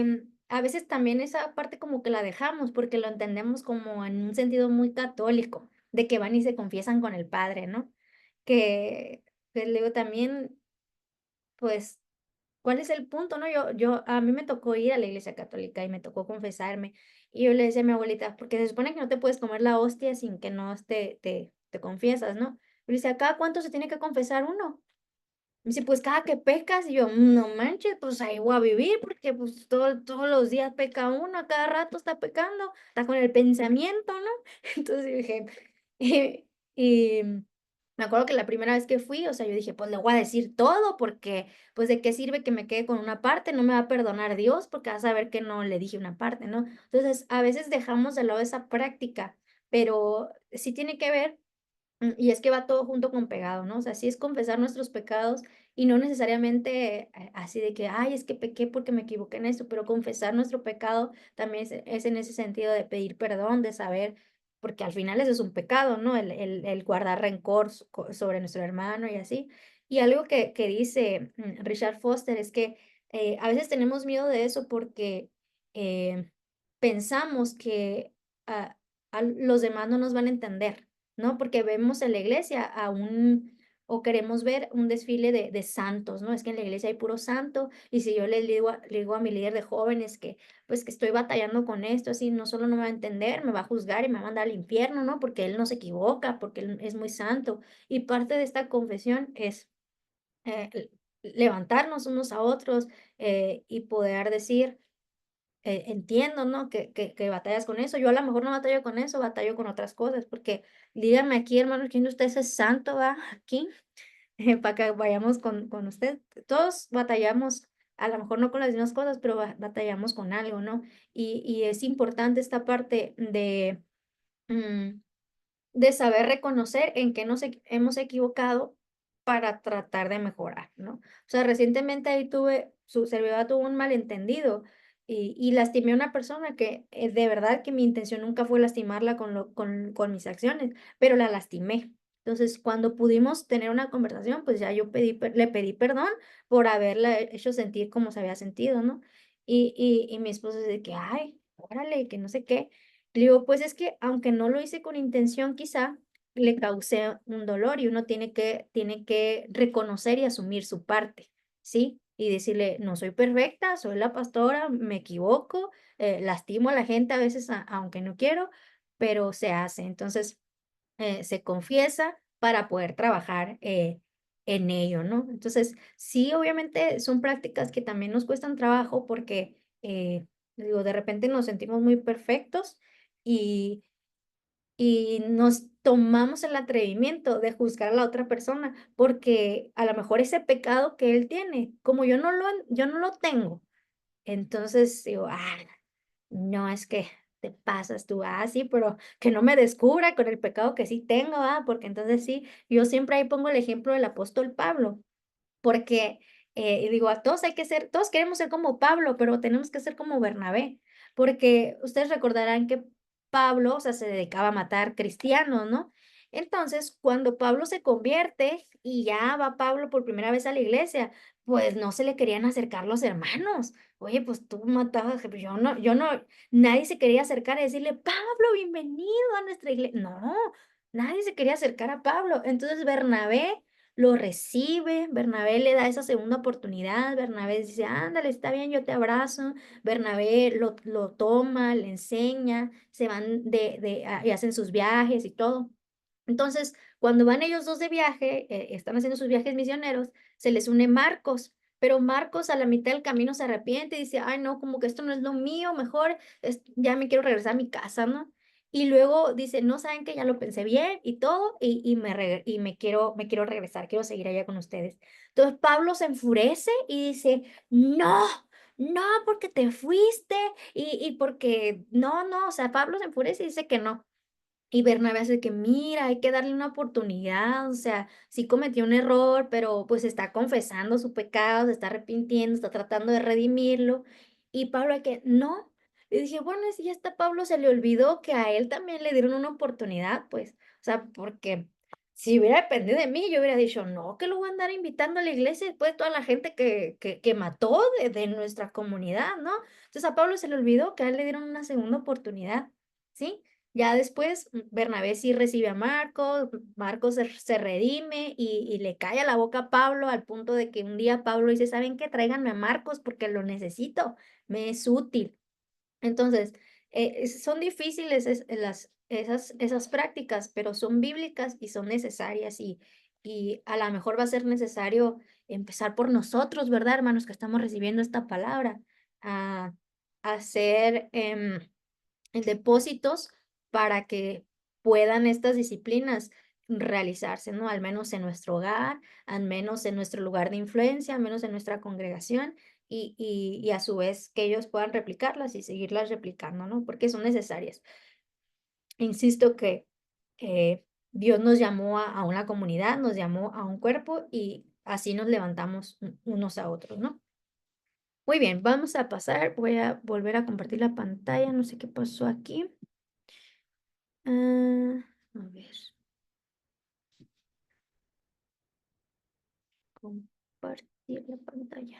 a veces también esa parte como que la dejamos porque lo entendemos como en un sentido muy católico, de que van y se confiesan con el Padre, ¿no? Que le digo también, pues, ¿cuál es el punto, no? A mí me tocó ir a la iglesia católica y me tocó confesarme. Y yo le decía a mi abuelita, porque se supone que no te puedes comer la hostia sin que no te confiesas, ¿no? Pero dice, ¿cada cuánto se tiene que confesar uno? Me dice, pues cada que pecas. Y yo, no manches, pues ahí voy a vivir, porque pues todos los días peca uno, a cada rato está pecando, está con el pensamiento, ¿no? Entonces yo dije, y me acuerdo que la primera vez que fui, o sea, yo dije, pues le voy a decir todo, porque pues de qué sirve que me quede con una parte, no me va a perdonar Dios, porque va a saber que no le dije una parte, ¿no? Entonces, a veces dejamos de lado esa práctica, pero sí tiene que ver Y es que va todo junto con pegado, ¿no? O sea, sí es confesar nuestros pecados y no necesariamente así de que, ay, es que pequé porque me equivoqué en esto, pero confesar nuestro pecado también es en ese sentido de pedir perdón, de saber, porque al final eso es un pecado, ¿no? El guardar rencor sobre nuestro hermano y así. Y algo que dice Richard Foster es que a veces tenemos miedo de eso porque eh, pensamos que a los demás no nos van a entender, ¿no? Porque vemos en la iglesia o queremos ver un desfile de santos, ¿no? Es que en la iglesia hay puro santo, y si yo le digo a mi líder de jóvenes que, pues, que estoy batallando con esto, así, no solo no me va a entender, me va a juzgar y me va a mandar al infierno, ¿no? Porque él no se equivoca, porque él es muy santo. Y parte de esta confesión es levantarnos unos a otros y poder decir, entiendo, ¿no? Que batallas con eso. Yo a lo mejor no batallo con eso, batallo con otras cosas, porque díganme aquí, hermanos, ¿quién de ustedes es santo, va? Aquí, para que vayamos con usted. Todos batallamos, a lo mejor no con las mismas cosas, pero batallamos con algo, ¿no? Y es importante esta parte mm, de saber reconocer en qué nos hemos equivocado para tratar de mejorar, ¿no? O sea, recientemente ahí su servidora tuvo un malentendido y lastimé a una persona que de verdad que mi intención nunca fue lastimarla con mis acciones, pero la lastimé. Entonces, cuando pudimos tener una conversación, pues ya yo le pedí perdón por haberla hecho sentir como se había sentido, ¿no? Y mi esposo es de que, ay, órale, que no sé qué. Le digo, pues es que aunque no lo hice con intención, quizá le causé un dolor y uno tiene que reconocer y asumir su parte, ¿sí? Y decirle, no soy perfecta, soy la pastora, me equivoco, lastimo a la gente a veces, aunque no quiero, pero se hace. Entonces, se confiesa para poder trabajar en ello, ¿no? Entonces, sí, obviamente son prácticas que también nos cuestan trabajo porque, digo, de repente nos sentimos muy perfectos y, y nos tomamos el atrevimiento de juzgar a la otra persona porque a lo mejor ese pecado que él tiene, como yo no lo tengo, entonces digo, no, es que te pasas tú, sí, pero que no me descubra con el pecado que sí tengo, porque entonces sí, yo siempre ahí pongo el ejemplo del apóstol Pablo, porque y digo, a todos hay que ser, todos queremos ser como Pablo, pero tenemos que ser como Bernabé, porque ustedes recordarán que Pablo, o sea, se dedicaba a matar cristianos, ¿no? Entonces, cuando Pablo se convierte y ya va Pablo por primera vez a la iglesia, pues no se le querían acercar los hermanos. Oye, pues tú matabas, pues yo no, nadie se quería acercar y decirle, Pablo, bienvenido a nuestra iglesia. No, nadie se quería acercar a Pablo. Entonces Bernabé lo recibe, Bernabé le da esa segunda oportunidad, Bernabé dice, ándale, está bien, yo te abrazo, Bernabé lo toma, le enseña, se van y hacen sus viajes y todo. Entonces, cuando van ellos dos de viaje, están haciendo sus viajes misioneros, se les une Marcos, pero Marcos a la mitad del camino se arrepiente y dice, ay, no, como que esto no es lo mío, mejor ya me quiero regresar a mi casa, ¿no? Y luego dice, no, saben que ya lo pensé bien y todo, y me quiero regresar, quiero seguir allá con ustedes. Entonces Pablo se enfurece y dice, no, no, porque te fuiste y porque, no, o sea, Pablo se enfurece y dice que no. Y Bernabé hace que, mira, hay que darle una oportunidad, o sea, sí cometió un error, pero pues está confesando su pecado, se está arrepintiendo, está tratando de redimirlo. Y Pablo de que, no. Y dije, bueno, si ya está Pablo, se le olvidó que a él también le dieron una oportunidad, pues, o sea, porque si hubiera dependido de mí, yo hubiera dicho, no, que lo voy a andar invitando a la iglesia después de toda la gente que mató de nuestra comunidad, ¿no? Entonces a Pablo se le olvidó que a él le dieron una segunda oportunidad, ¿sí? Ya después, Bernabé sí recibe a Marcos, Marcos se redime y le cae a la boca a Pablo al punto de que un día Pablo dice, ¿saben qué? Tráiganme a Marcos porque lo necesito, me es útil. Entonces, son difíciles esas prácticas, pero son bíblicas y son necesarias y a lo mejor va a ser necesario empezar por nosotros, ¿verdad, hermanos, que estamos recibiendo esta palabra? A hacer en depósitos para que puedan estas disciplinas realizarse, ¿no? Al menos en nuestro hogar, al menos en nuestro lugar de influencia, al menos en nuestra congregación y a su vez que ellos puedan replicarlas y seguirlas replicando, ¿no? Porque son necesarias. Insisto que Dios nos llamó a una comunidad, nos llamó a un cuerpo y así nos levantamos unos a otros, ¿no? Muy bien, vamos a pasar, voy a volver a compartir la pantalla, no sé qué pasó aquí. A ver. Compartir la pantalla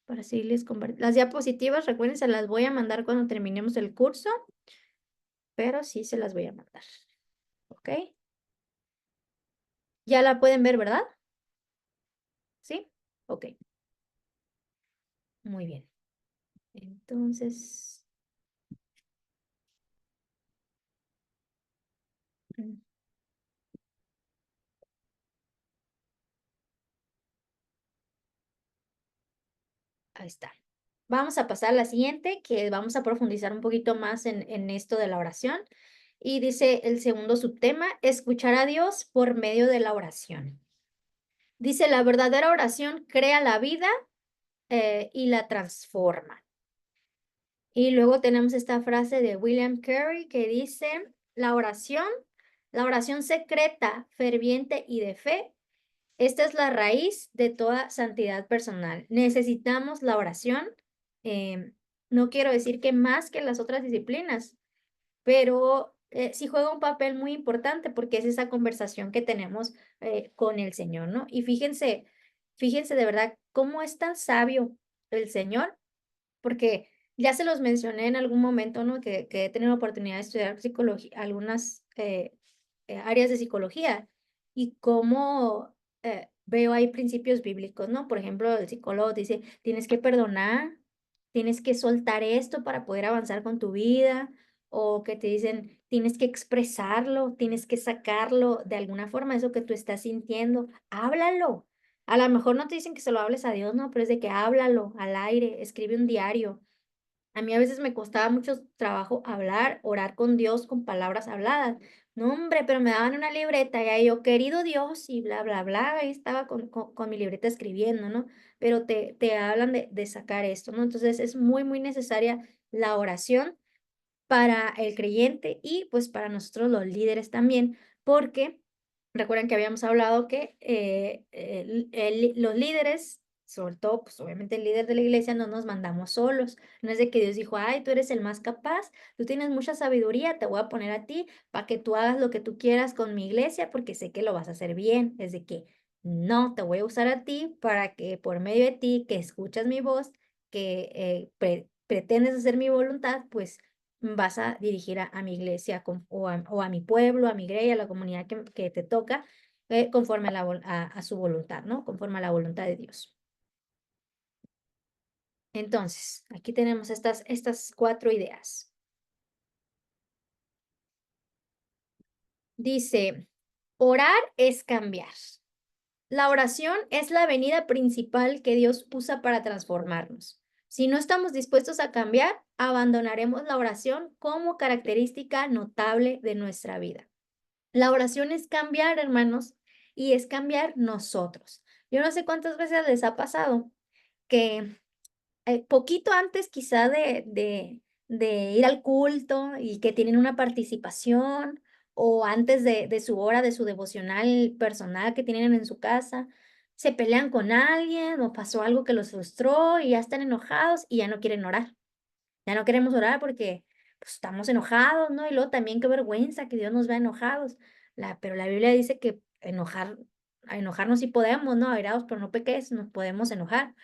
para seguirles compartiendo. Las diapositivas, recuerden, se las voy a mandar cuando terminemos el curso, pero sí se las voy a mandar. ¿Ok? Ya la pueden ver, ¿verdad? ¿Sí? Ok. Muy bien. Entonces... Ahí está. Vamos a pasar a la siguiente, que vamos a profundizar un poquito más en esto de la oración. Y dice el segundo subtema, escuchar a Dios por medio de la oración. Dice, la verdadera oración crea la vida y la transforma. Y luego tenemos esta frase de William Carey que dice, la oración secreta, ferviente y de fe, esta es la raíz de toda santidad personal. Necesitamos la oración. No quiero decir que más que las otras disciplinas, pero sí juega un papel muy importante porque es esa conversación que tenemos con el Señor, ¿no? Y fíjense de verdad cómo es tan sabio el Señor, porque ya se los mencioné en algún momento, ¿no? Que he tenido la oportunidad de estudiar psicología, algunas áreas de psicología y cómo veo ahí principios bíblicos, ¿no? Por ejemplo, el psicólogo dice, tienes que perdonar, tienes que soltar esto para poder avanzar con tu vida, o que te dicen, tienes que expresarlo, tienes que sacarlo de alguna forma, eso que tú estás sintiendo, háblalo. A lo mejor no te dicen que se lo hables a Dios, no, pero es de que háblalo al aire, escribe un diario. A mí a veces me costaba mucho trabajo hablar, orar con Dios con palabras habladas. No, hombre, pero me daban una libreta y ahí yo, querido Dios, y bla, bla, bla, ahí estaba con mi libreta escribiendo, ¿no? Pero te hablan de sacar esto, ¿no? Entonces es muy, muy necesaria la oración para el creyente y pues para nosotros los líderes también, porque recuerden que habíamos hablado que los líderes, sobre todo, pues obviamente el líder de la iglesia, no nos mandamos solos. No es de que Dios dijo, ay, tú eres el más capaz, tú tienes mucha sabiduría, te voy a poner a ti para que tú hagas lo que tú quieras con mi iglesia porque sé que lo vas a hacer bien. Es de que no, te voy a usar a ti para que por medio de ti, que escuchas mi voz, que pretendes hacer mi voluntad, pues vas a dirigir a mi iglesia o a mi pueblo, a mi iglesia, a la comunidad que te toca, conforme a su voluntad, ¿no? Conforme a la voluntad de Dios. Entonces, aquí tenemos estas 4 ideas. Dice, orar es cambiar. La oración es la avenida principal que Dios usa para transformarnos. Si no estamos dispuestos a cambiar, abandonaremos la oración como característica notable de nuestra vida. La oración es cambiar, hermanos, y es cambiar nosotros. Yo no sé cuántas veces les ha pasado que poquito antes quizá de ir al culto y que tienen una participación o antes de su hora, de su devocional personal que tienen en su casa, se pelean con alguien o pasó algo que los frustró y ya están enojados y ya no quieren orar. Ya no queremos orar porque pues, estamos enojados, ¿no? Y luego también qué vergüenza que Dios nos vea enojados. Pero la Biblia dice que enojarnos sí podemos, ¿no? Airaos, pero no peques, nos podemos enojar.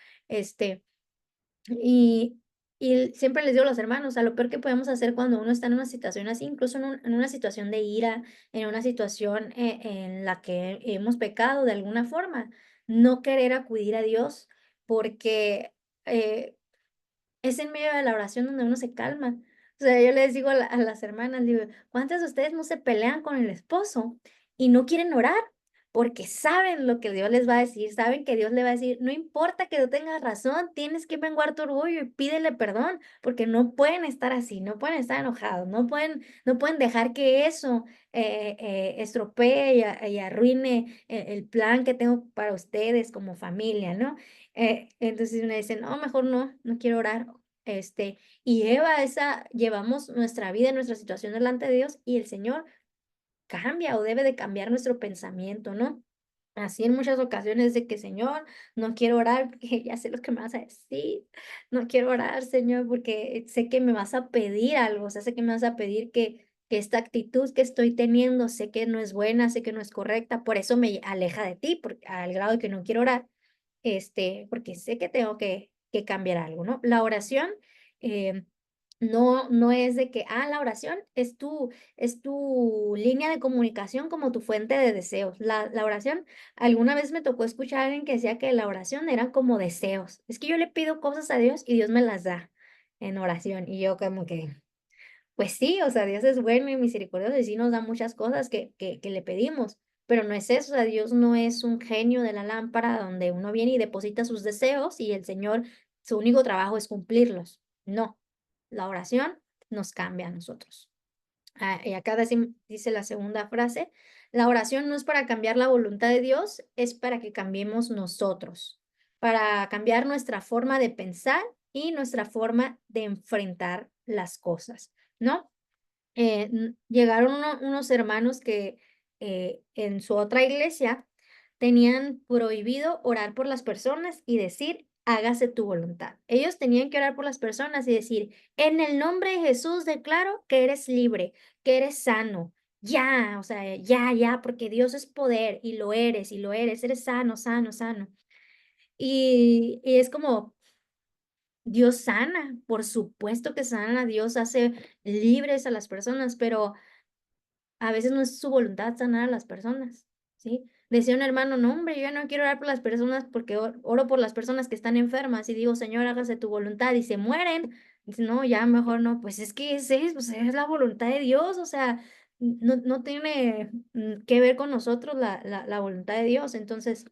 Y, y siempre les digo a los hermanos, lo peor que podemos hacer cuando uno está en una situación así, incluso en una situación de ira, en una situación en la que hemos pecado de alguna forma, no querer acudir a Dios porque es en medio de la oración donde uno se calma. O sea, yo les digo a las hermanas, digo, ¿cuántas de ustedes no se pelean con el esposo y no quieren orar? Porque saben lo que Dios les va a decir, saben que Dios le va a decir, no importa que tú tengas razón, tienes que menguar tu orgullo y pídele perdón, porque no pueden estar así, no pueden estar enojados, no pueden dejar que eso estropee y arruine el plan que tengo para ustedes como familia, ¿no? Entonces me dicen, no, mejor no quiero orar. Y llevamos nuestra vida, nuestra situación delante de Dios y el Señor cambia o debe de cambiar nuestro pensamiento, ¿no? Así en muchas ocasiones de que, Señor, no quiero orar porque ya sé lo que me vas a decir. No quiero orar, Señor, porque sé que me vas a pedir algo. O sea, sé que me vas a pedir que esta actitud que estoy teniendo, sé que no es buena, sé que no es correcta. Por eso me aleja de ti, al grado de que no quiero orar, porque sé que tengo que cambiar algo, ¿no? La oración, eh, no es de que, la oración es tu línea de comunicación como tu fuente de deseos. La oración, alguna vez me tocó escuchar a alguien que decía que la oración era como deseos. Es que yo le pido cosas a Dios y Dios me las da en oración. Y yo como que, pues sí, o sea, Dios es bueno y misericordioso y sí nos da muchas cosas que le pedimos. Pero no es eso, o sea, Dios no es un genio de la lámpara donde uno viene y deposita sus deseos y el Señor, su único trabajo es cumplirlos. No, la oración nos cambia a nosotros. Y acá dice la segunda frase, la oración no es para cambiar la voluntad de Dios, es para que cambiemos nosotros, para cambiar nuestra forma de pensar y nuestra forma de enfrentar las cosas, ¿no? Llegaron unos hermanos que en su otra iglesia tenían prohibido orar por las personas y decir, hágase tu voluntad. Ellos tenían que orar por las personas y decir, en el nombre de Jesús declaro que eres libre, que eres sano. Ya, o sea, ya, porque Dios es poder y lo eres sano, sano, sano. Y es como, Dios sana, por supuesto que sana, Dios hace libres a las personas, pero a veces no es su voluntad sanar a las personas, ¿sí? Decía un hermano, no, hombre, yo no quiero orar por las personas porque oro por las personas que están enfermas y digo, Señor, hágase tu voluntad y se mueren. Dice, no, ya mejor no, pues es que pues es la voluntad de Dios, o sea, no tiene que ver con nosotros la voluntad de Dios. Entonces,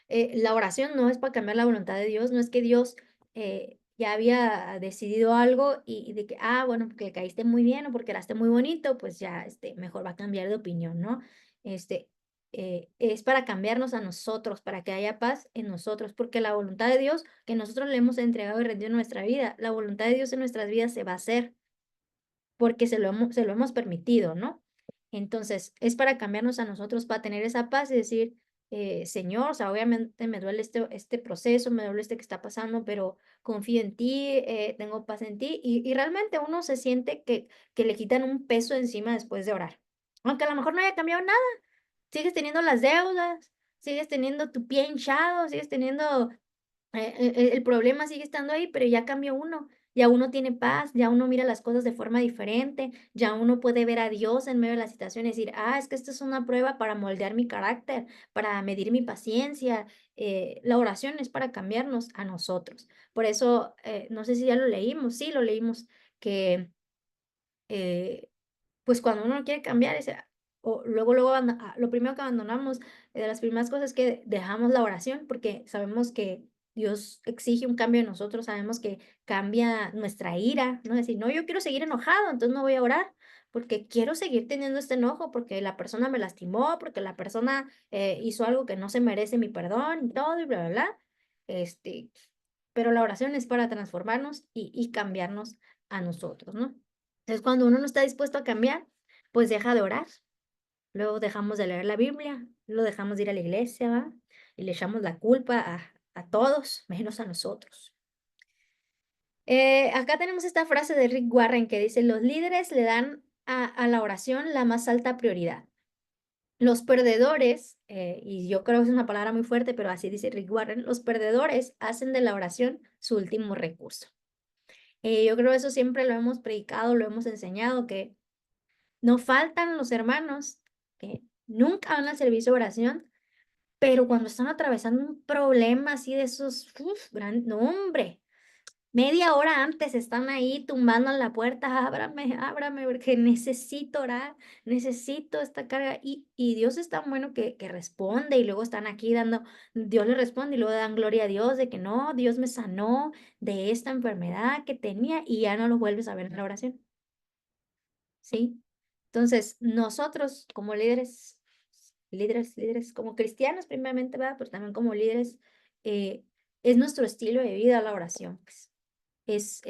la oración no es para cambiar la voluntad de Dios, no es que Dios ya había decidido algo y de que, bueno, porque le caíste muy bien o porque eraste muy bonito, pues ya mejor va a cambiar de opinión, ¿no? Este, es para cambiarnos a nosotros, para que haya paz en nosotros, porque la voluntad de Dios que nosotros le hemos entregado y rendido en nuestra vida, la voluntad de Dios en nuestras vidas se va a hacer porque se lo hemos permitido, ¿no? Entonces, es para cambiarnos a nosotros, para tener esa paz y decir, Señor, o sea, obviamente me duele este proceso, me duele que está pasando, pero confío en ti, tengo paz en ti, y realmente uno se siente que le quitan un peso encima después de orar. Aunque a lo mejor no haya cambiado nada, sigues teniendo las deudas, sigues teniendo tu pie hinchado, sigues teniendo el problema sigue estando ahí, pero ya cambió uno. Ya uno tiene paz, ya uno mira las cosas de forma diferente, ya uno puede ver a Dios en medio de la situación y decir, es que esto es una prueba para moldear mi carácter, para medir mi paciencia. La oración es para cambiarnos a nosotros. Por eso, no sé si ya lo leímos, sí, lo leímos, que eh, pues cuando uno no quiere cambiar, o luego lo primero que abandonamos, de las primeras cosas es que dejamos la oración, porque sabemos que Dios exige un cambio en nosotros, sabemos que cambia nuestra ira, ¿no? Decir, no, yo quiero seguir enojado, entonces no voy a orar, porque quiero seguir teniendo este enojo, porque la persona me lastimó, porque la persona hizo algo que no se merece mi perdón y todo, y bla, bla, bla. Este, pero la oración es para transformarnos y cambiarnos a nosotros, ¿no? Entonces, cuando uno no está dispuesto a cambiar, pues deja de orar. Luego dejamos de leer la Biblia, luego dejamos de ir a la iglesia, ¿va? Y le echamos la culpa a todos, menos a nosotros. Acá tenemos esta frase de Rick Warren que dice, los líderes le dan a la oración la más alta prioridad. Los perdedores, y yo creo que es una palabra muy fuerte, pero así dice Rick Warren, los perdedores hacen de la oración su último recurso. Yo creo que eso siempre lo hemos predicado, lo hemos enseñado, que no faltan los hermanos que nunca van al servicio de oración, pero cuando están atravesando un problema así de esos, no, hombre, media hora antes están ahí tumbando en la puerta, ábrame, porque necesito orar, necesito esta carga. Y Dios es tan bueno que responde y luego están aquí Dios le responde y luego dan gloria a Dios de que no, Dios me sanó de esta enfermedad que tenía y ya no lo vuelves a ver en la oración. ¿Sí? Entonces, nosotros como líderes, como cristianos primeramente, ¿verdad? Pero también como líderes, es nuestro estilo de vida la oración, pues. Es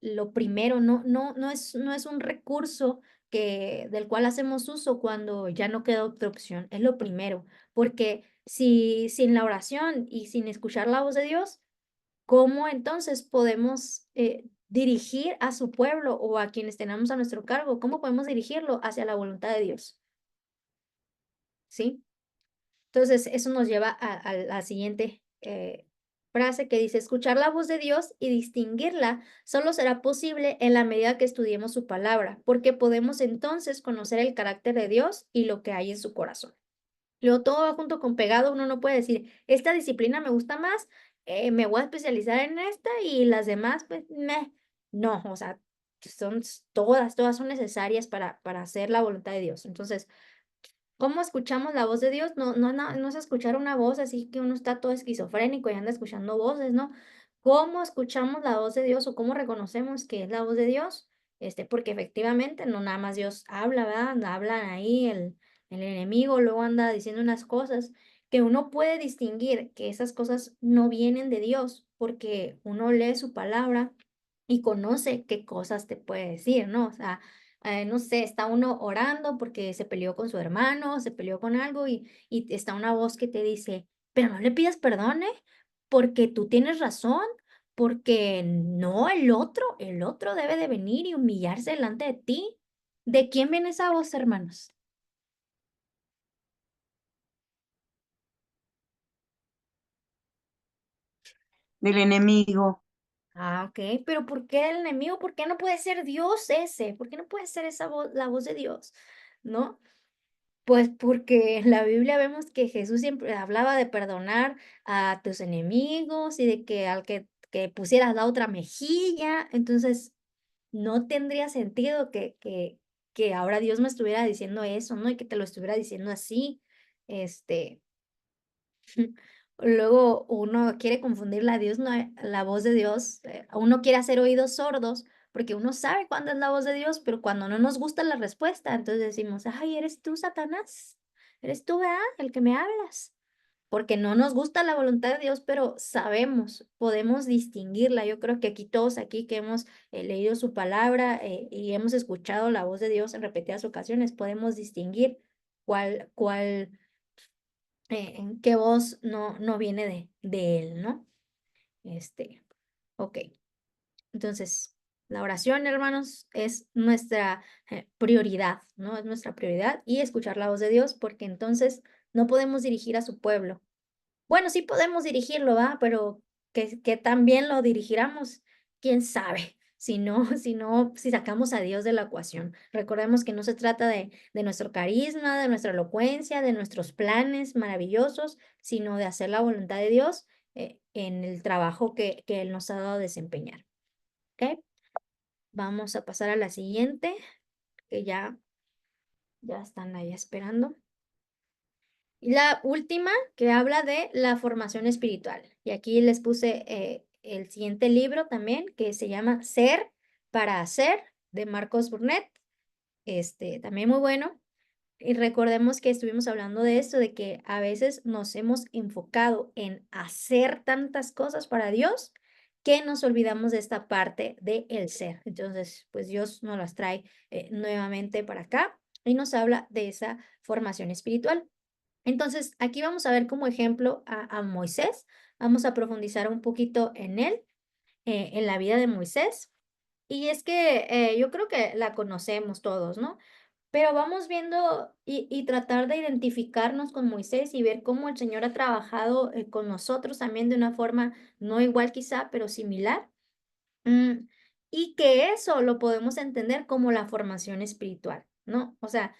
lo primero, no es un recurso del cual hacemos uso cuando ya no queda otra opción. Es lo primero, porque si sin la oración y sin escuchar la voz de Dios, ¿cómo entonces podemos dirigir a su pueblo o a quienes tenemos a nuestro cargo? ¿Cómo podemos dirigirlo hacia la voluntad de Dios? ¿Sí? Entonces, eso nos lleva a la siguiente frase que dice, escuchar la voz de Dios y distinguirla solo será posible en la medida que estudiemos su palabra, porque podemos entonces conocer el carácter de Dios y lo que hay en su corazón. Luego todo va junto con pegado, uno no puede decir, esta disciplina me gusta más, me voy a especializar en esta y las demás, pues, meh. No, o sea, son todas son necesarias para hacer la voluntad de Dios. Entonces, ¿cómo escuchamos la voz de Dios? No es escuchar una voz así que uno está todo esquizofrénico y anda escuchando voces, ¿no? ¿Cómo escuchamos la voz de Dios o cómo reconocemos que es la voz de Dios? Porque efectivamente no nada más Dios habla, ¿verdad? Habla ahí el enemigo, luego anda diciendo unas cosas que uno puede distinguir que esas cosas no vienen de Dios porque uno lee su palabra y conoce qué cosas te puede decir, ¿no? O sea, no sé, está uno orando porque se peleó con su hermano, se peleó con algo y está una voz que te dice, pero no le pidas perdón, ¿eh? Porque tú tienes razón, porque no el otro debe de venir y humillarse delante de ti. ¿De quién viene esa voz, hermanos? Del enemigo. Ah, ok, pero ¿por qué el enemigo? ¿Por qué no puede ser Dios ese? ¿Por qué no puede ser esa voz, la voz de Dios? ¿No? Pues porque en la Biblia vemos que Jesús siempre hablaba de perdonar a tus enemigos y de que al que pusieras la otra mejilla. Entonces, no tendría sentido que ahora Dios me estuviera diciendo eso, ¿no? Y que te lo estuviera diciendo así. Este, luego uno quiere confundir a Dios, la voz de Dios. Uno quiere hacer oídos sordos porque uno sabe cuándo es la voz de Dios, pero cuando no nos gusta la respuesta, entonces decimos, ay, eres tú, Satanás. Eres tú, ¿verdad? El que me hablas. Porque no nos gusta la voluntad de Dios, pero sabemos, podemos distinguirla. Yo creo que aquí todos aquí que hemos leído su palabra y hemos escuchado la voz de Dios en repetidas ocasiones, podemos distinguir cuál en qué voz no viene de él, ¿no? Ok. Entonces, la oración, hermanos, es nuestra prioridad, ¿no? Es nuestra prioridad y escuchar la voz de Dios, porque entonces no podemos dirigir a su pueblo. Bueno, sí podemos dirigirlo, ¿va? Pero que también lo dirigiramos, quién sabe. Si sacamos a Dios de la ecuación. Recordemos que no se trata de nuestro carisma, de nuestra elocuencia, de nuestros planes maravillosos, sino de hacer la voluntad de Dios en el trabajo que Él nos ha dado a desempeñar. ¿Ok? Vamos a pasar a la siguiente, que ya están ahí esperando. Y la última que habla de la formación espiritual. Y aquí les puse el siguiente libro también, que se llama Ser para Hacer, de Marcos Burnett. También muy bueno. Y recordemos que estuvimos hablando de esto, de que a veces nos hemos enfocado en hacer tantas cosas para Dios que nos olvidamos de esta parte de el ser. Entonces, pues Dios nos las trae nuevamente para acá y nos habla de esa formación espiritual. Entonces, aquí vamos a ver como ejemplo a Moisés. Vamos a profundizar un poquito en él, en la vida de Moisés. Y es que yo creo que la conocemos todos, ¿no? Pero vamos viendo y tratar de identificarnos con Moisés y ver cómo el Señor ha trabajado con nosotros también de una forma no igual quizá, pero similar. Mm, y que eso lo podemos entender como la formación espiritual, ¿no? O sea,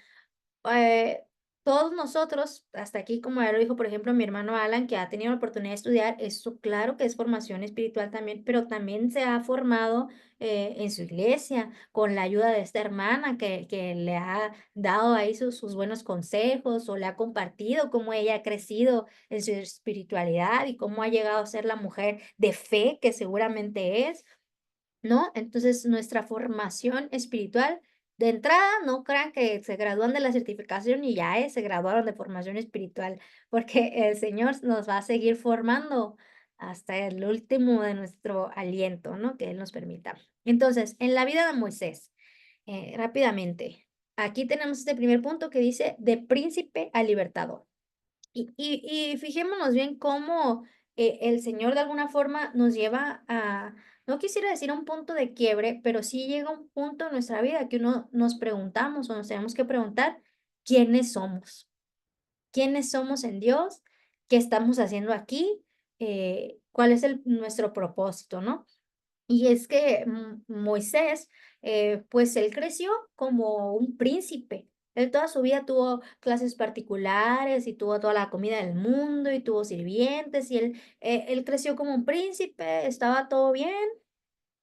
eh, todos nosotros, hasta aquí, como ya lo dijo, por ejemplo, mi hermano Alan, que ha tenido la oportunidad de estudiar, eso claro que es formación espiritual también, pero también se ha formado en su iglesia con la ayuda de esta hermana que le ha dado ahí sus buenos consejos o le ha compartido cómo ella ha crecido en su espiritualidad y cómo ha llegado a ser la mujer de fe que seguramente es. ¿No? Entonces, nuestra formación espiritual, de entrada, no crean que se gradúan de la certificación y ya se graduaron de formación espiritual, porque el Señor nos va a seguir formando hasta el último de nuestro aliento, ¿no? Que Él nos permita. Entonces, en la vida de Moisés, rápidamente, aquí tenemos este primer punto que dice de príncipe a libertador. Y fijémonos bien cómo el Señor de alguna forma nos lleva a, no quisiera decir a un punto de quiebre, pero sí llega un punto en nuestra vida que uno nos preguntamos o nos tenemos que preguntar, ¿quiénes somos? ¿Quiénes somos en Dios? ¿Qué estamos haciendo aquí? ¿Cuál es nuestro propósito, no? Y es que Moisés, pues él creció como un príncipe. Él toda su vida tuvo clases particulares y tuvo toda la comida del mundo y tuvo sirvientes y él creció como un príncipe, estaba todo bien,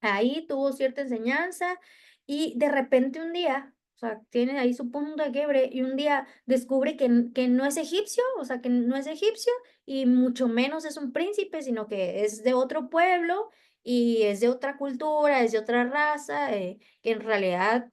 ahí tuvo cierta enseñanza y de repente un día, o sea, tiene ahí su punto de quiebre y un día descubre que no es egipcio, o sea, que no es egipcio y mucho menos es un príncipe, sino que es de otro pueblo y es de otra cultura, es de otra raza, que en realidad,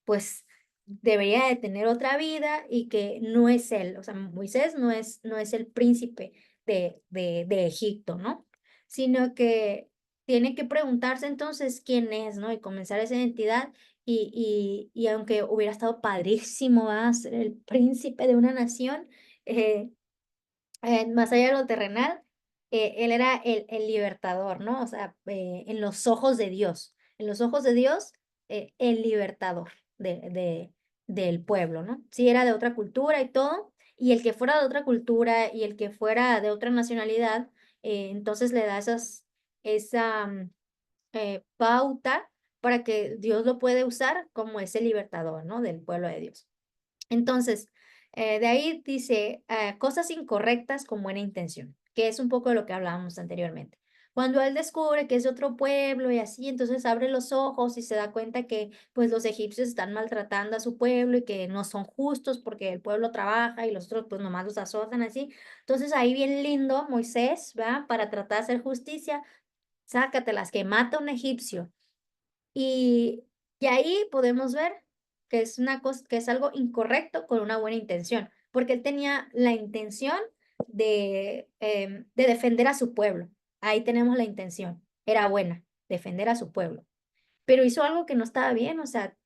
pues debería de tener otra vida y que no es él, o sea, Moisés no es el príncipe de Egipto, ¿no? Sino que tiene que preguntarse entonces quién es, ¿no? Y comenzar esa identidad y aunque hubiera estado padrísimo, ser el príncipe de una nación, eh, más allá de lo terrenal, él era el libertador, ¿no? O sea, en los ojos de Dios, en los ojos de Dios, el libertador del pueblo, ¿no? Sí, era de otra cultura y todo, y el que fuera de otra cultura y el que fuera de otra nacionalidad, entonces le da esa pauta para que Dios lo puede usar como ese libertador, ¿no? Del pueblo de Dios. Entonces, de ahí dice cosas incorrectas con buena intención, que es un poco de lo que hablábamos anteriormente. Cuando él descubre que es de otro pueblo y así, entonces abre los ojos y se da cuenta que pues los egipcios están maltratando a su pueblo y que no son justos porque el pueblo trabaja y los otros pues nomás los azotan así. Entonces ahí bien lindo Moisés, ¿verdad? Para tratar de hacer justicia, sácatelas, que mata a un egipcio. Y, y ahí podemos ver que es una cosa, que es algo incorrecto con una buena intención, porque él tenía la intención de defender a su pueblo. Ahí tenemos la intención, era buena, defender a su pueblo. Pero hizo algo que no estaba bien, o sea,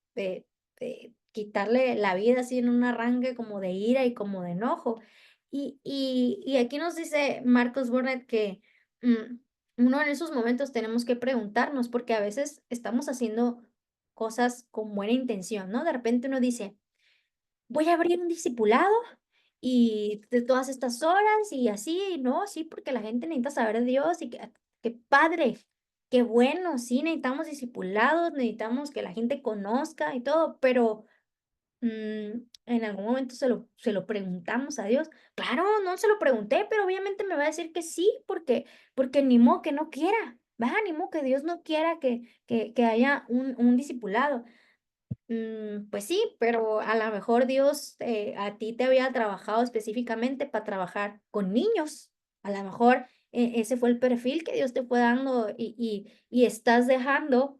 quitarle la vida así en un arranque como de ira y como de enojo. Y aquí nos dice Marcos Burnett que uno en esos momentos tenemos que preguntarnos, porque a veces estamos haciendo cosas con buena intención, ¿no? De repente uno dice, voy a abrir un discipulado y de todas estas horas y así, ¿no? Sí, porque la gente necesita saber de Dios y qué padre, qué bueno, sí, necesitamos discipulados, necesitamos que la gente conozca y todo, pero en algún momento se lo preguntamos a Dios. Claro, no se lo pregunté, pero obviamente me va a decir que sí, porque ni modo que no quiera, va, ni modo que Dios no quiera que haya un discipulado. Pues sí, pero a lo mejor Dios a ti te había trabajado específicamente para trabajar con niños. A lo mejor ese fue el perfil que Dios te fue dando y estás dejando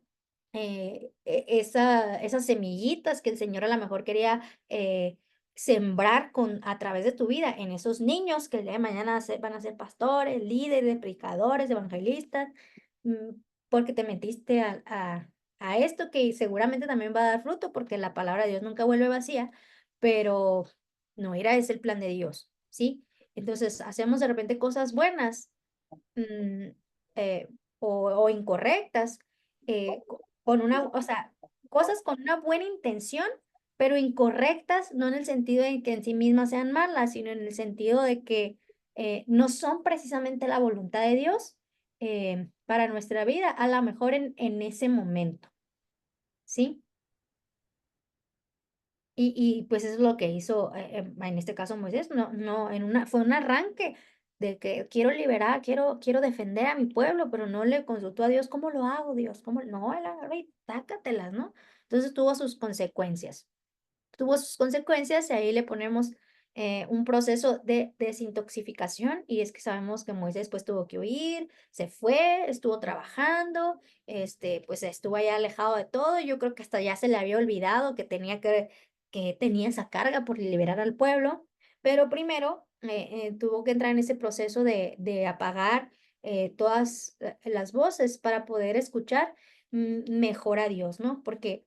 esas semillitas que el Señor a lo mejor quería sembrar a través de tu vida en esos niños que el día de mañana van a ser pastores, líderes, predicadores, evangelistas, mm, porque te metiste a esto que seguramente también va a dar fruto, porque la palabra de Dios nunca vuelve vacía, pero no era ese el plan de Dios, ¿sí? Entonces, hacemos de repente cosas buenas mm, eh, o incorrectas, con o sea, cosas con una buena intención, pero incorrectas, no en el sentido de que en sí mismas sean malas, sino en el sentido de que no son precisamente la voluntad de Dios para nuestra vida, a lo mejor en ese momento. ¿Sí? Pues eso es lo que hizo en este caso Moisés, no, fue un arranque de que quiero liberar, quiero defender a mi pueblo, pero no le consultó a Dios, ¿cómo lo hago, Dios? ¿Cómo? No, él agarró y tácatelas, ¿no? Entonces tuvo sus consecuencias. Tuvo sus consecuencias y ahí le ponemos un proceso de desintoxicación y es que sabemos que Moisés pues tuvo que huir, se fue, estuvo trabajando, pues estuvo allá alejado de todo, yo creo que hasta ya se le había olvidado que tenía esa carga por liberar al pueblo, pero primero tuvo que entrar en ese proceso de apagar todas las voces para poder escuchar mejor a Dios, ¿no? Porque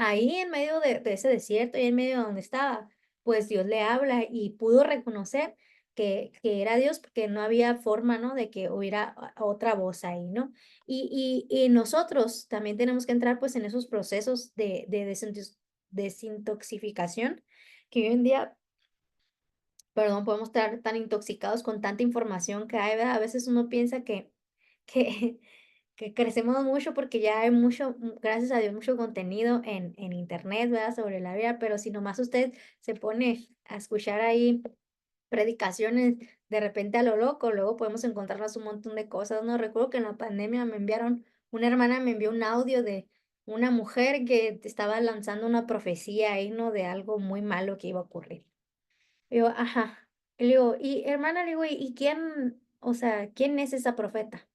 ahí en medio de ese desierto y en medio de donde estaba, pues Dios le habla y pudo reconocer que era Dios porque no había forma, ¿no? De que hubiera otra voz ahí, ¿no? Y nosotros también tenemos que entrar pues en esos procesos de desintoxicación que hoy en día, perdón, podemos estar tan intoxicados con tanta información que hay, ¿verdad? A veces uno piensa que, que crecemos mucho porque ya hay mucho, gracias a Dios, mucho contenido en internet, ¿verdad? Sobre la vida, pero si nomás usted se pone a escuchar ahí predicaciones de repente a lo loco, luego podemos encontrarnos un montón de cosas, ¿no? Recuerdo que en la pandemia una hermana me envió un audio de una mujer que estaba lanzando una profecía ahí, ¿no? De algo muy malo que iba a ocurrir. Y yo, ajá. Y le digo, y hermana, le digo, ¿y quién, o sea, quién es esa profeta?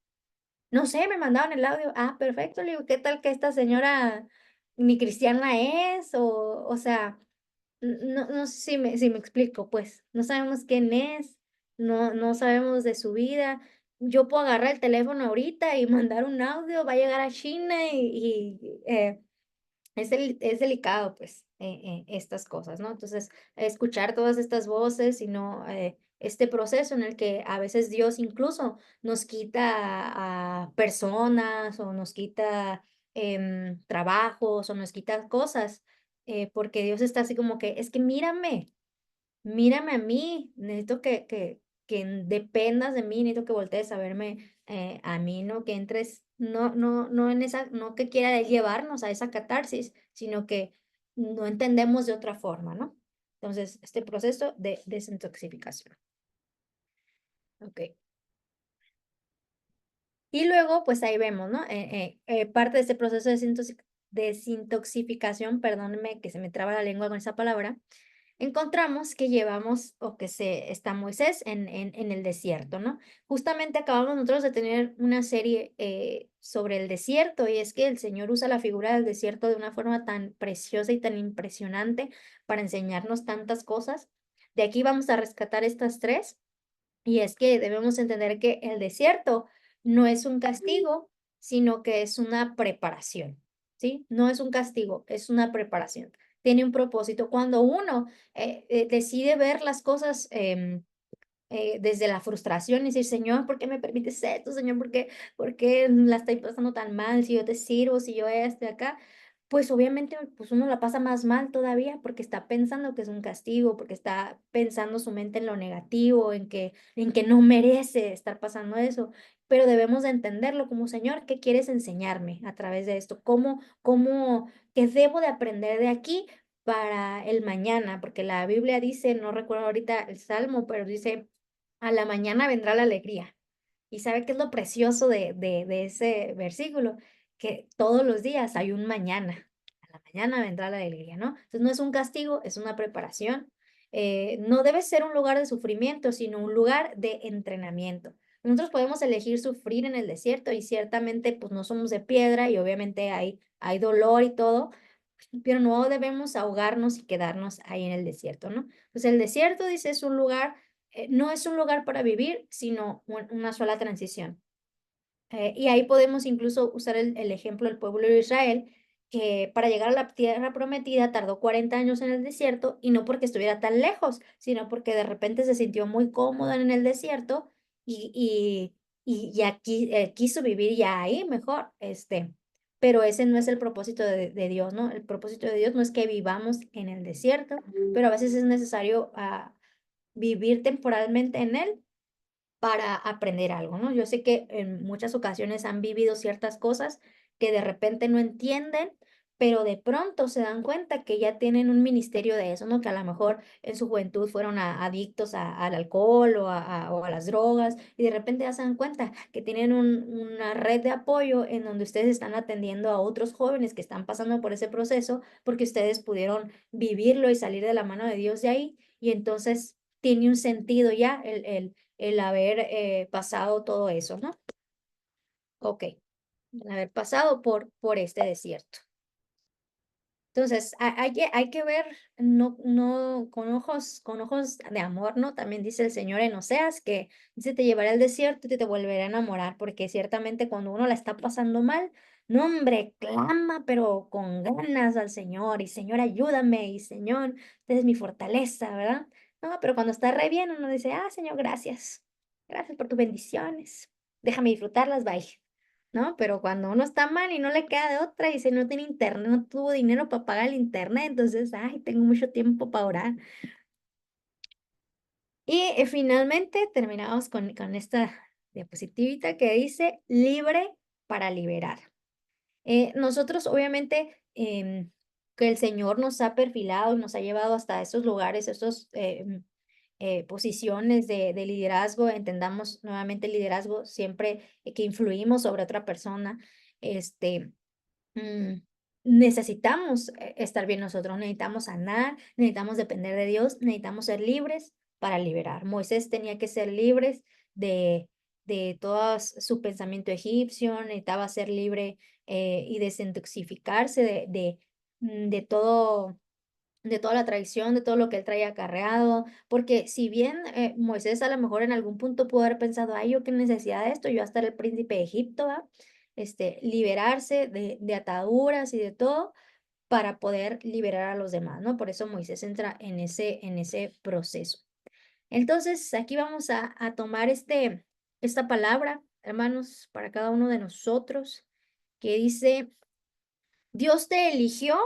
No sé, me mandaban el audio. Ah, perfecto. Le digo, ¿qué tal que esta señora ni cristiana es? O sea, no sé si me explico, pues. No sabemos quién es, no sabemos de su vida. Yo puedo agarrar el teléfono ahorita y mandar un audio, va a llegar a China es delicado, pues, estas cosas, ¿no? Entonces, escuchar todas estas voces y no este proceso en el que a veces Dios incluso nos quita a personas o nos quita trabajos o nos quita cosas, porque Dios está así como que, es que mírame a mí, necesito que dependas de mí, necesito que voltees a verme a mí, ¿no? Que entres, no en esa, no que quiera llevarnos a esa catarsis, sino que no entendemos de otra forma, ¿no? Entonces, este proceso de desintoxicación. Ok. Y luego, pues ahí vemos, ¿no? Parte de este proceso de desintoxicación, perdónenme que se me traba la lengua con esa palabra, encontramos que llevamos o que está Moisés en el desierto, ¿no? Justamente acabamos nosotros de tener una serie sobre el desierto y es que el Señor usa la figura del desierto de una forma tan preciosa y tan impresionante para enseñarnos tantas cosas. De aquí vamos a rescatar estas tres y es que debemos entender que el desierto no es un castigo, sino que es una preparación, ¿sí? No es un castigo, es una preparación. Tiene un propósito. Cuando uno decide ver las cosas desde la frustración y decir, Señor, ¿por qué me permites esto? Señor, por qué la estoy pasando tan mal? Si yo te sirvo, si yo estoy acá, pues obviamente pues uno la pasa más mal todavía porque está pensando que es un castigo, porque está pensando su mente en lo negativo, en que no merece estar pasando eso. Pero debemos de entenderlo como, Señor, ¿qué quieres enseñarme a través de esto? ¿Qué debo de aprender de aquí para el mañana? Porque la Biblia dice, no recuerdo ahorita el salmo, pero dice, a la mañana vendrá la alegría. ¿Y sabe qué es lo precioso de ese versículo? Que todos los días hay un mañana. A la mañana vendrá la alegría, ¿no? Entonces no es un castigo, es una preparación. No debe ser un lugar de sufrimiento, sino un lugar de entrenamiento. Nosotros podemos elegir sufrir en el desierto y ciertamente pues no somos de piedra y obviamente hay dolor y todo, pero no debemos ahogarnos y quedarnos ahí en el desierto, ¿no? Pues el desierto, dice, es un lugar, no es un lugar para vivir, sino una sola transición. Y ahí podemos incluso usar el ejemplo del pueblo de Israel, que para llegar a la tierra prometida tardó 40 años en el desierto, y no porque estuviera tan lejos, sino porque de repente se sintió muy cómodo en el desierto y ya quiso vivir ya ahí mejor, pero ese no es el propósito de Dios, ¿no? El propósito de Dios no es que vivamos en el desierto, pero a veces es necesario vivir temporalmente en él para aprender algo, ¿no? Yo sé que en muchas ocasiones han vivido ciertas cosas que de repente no entienden, pero de pronto se dan cuenta que ya tienen un ministerio de eso, ¿no? Que a lo mejor en su juventud fueron adictos al alcohol o a las drogas y de repente ya se dan cuenta que tienen una red de apoyo en donde ustedes están atendiendo a otros jóvenes que están pasando por ese proceso porque ustedes pudieron vivirlo y salir de la mano de Dios de ahí y entonces tiene un sentido ya el haber pasado todo eso, ¿no? Ok, el haber pasado por este desierto. Entonces, hay que ver no con ojos de amor, ¿no? También dice el Señor en Oseas que dice, te llevaré al desierto y te volveré a enamorar, porque ciertamente cuando uno la está pasando mal, no, hombre, clama, pero con ganas al Señor, y Señor, ayúdame, y Señor, usted es mi fortaleza, ¿verdad? No, pero cuando está re bien, uno dice, Señor, gracias, gracias por tus bendiciones, déjame disfrutarlas, bye, ¿no? Pero cuando uno está mal y no le queda de otra, y si no tiene internet, no tuvo dinero para pagar el internet, entonces, tengo mucho tiempo para orar. Y finalmente terminamos con esta diapositivita que dice libre para liberar. Nosotros obviamente que el Señor nos ha perfilado, nos ha llevado hasta esos lugares, esos posiciones de liderazgo. Entendamos nuevamente el liderazgo siempre que influimos sobre otra persona. Mm, necesitamos estar bien nosotros, necesitamos sanar, necesitamos depender de Dios, necesitamos ser libres para liberar. Moisés tenía que ser libres de todo su pensamiento egipcio, necesitaba ser libre y desintoxicarse de todo. De toda la tradición, de todo lo que él traía acarreado, porque si bien Moisés a lo mejor en algún punto pudo haber pensado, ay, yo qué necesidad de esto, yo hasta era el príncipe de Egipto, ¿va? Liberarse de ataduras y de todo para poder liberar a los demás, ¿no? Por eso Moisés entra en ese proceso. Entonces, aquí vamos a tomar esta palabra, hermanos, para cada uno de nosotros, que dice, Dios te eligió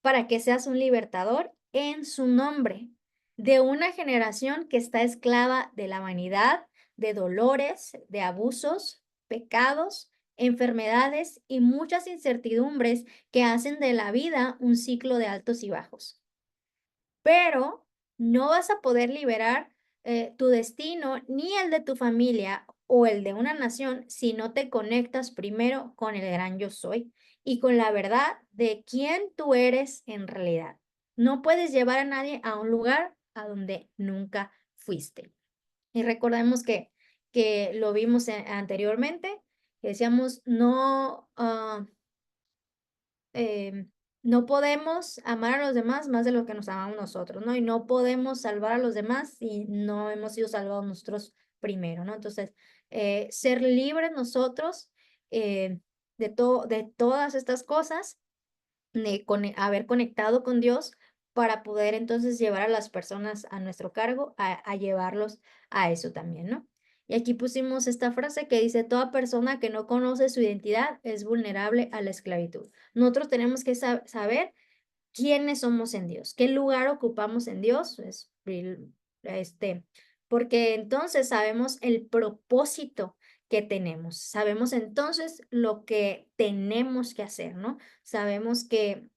para que seas un libertador en su nombre, de una generación que está esclava de la vanidad, de dolores, de abusos, pecados, enfermedades y muchas incertidumbres que hacen de la vida un ciclo de altos y bajos. Pero no vas a poder liberar tu destino ni el de tu familia o el de una nación si no te conectas primero con el gran yo soy y con la verdad de quién tú eres en realidad. No puedes llevar a nadie a un lugar a donde nunca fuiste. Y recordemos que lo vimos anteriormente, que decíamos, no podemos amar a los demás más de lo que nos amamos nosotros, ¿no? Y no podemos salvar a los demás si no hemos sido salvados nosotros primero, ¿no? Entonces, ser libres nosotros de todas estas cosas, haber conectado con Dios para poder entonces llevar a las personas a nuestro cargo, a llevarlos a eso también, ¿no? Y aquí pusimos esta frase que dice, toda persona que no conoce su identidad es vulnerable a la esclavitud. Nosotros tenemos que saber quiénes somos en Dios, qué lugar ocupamos en Dios, porque entonces sabemos el propósito que tenemos, sabemos entonces lo que tenemos que hacer, ¿no? Sabemos que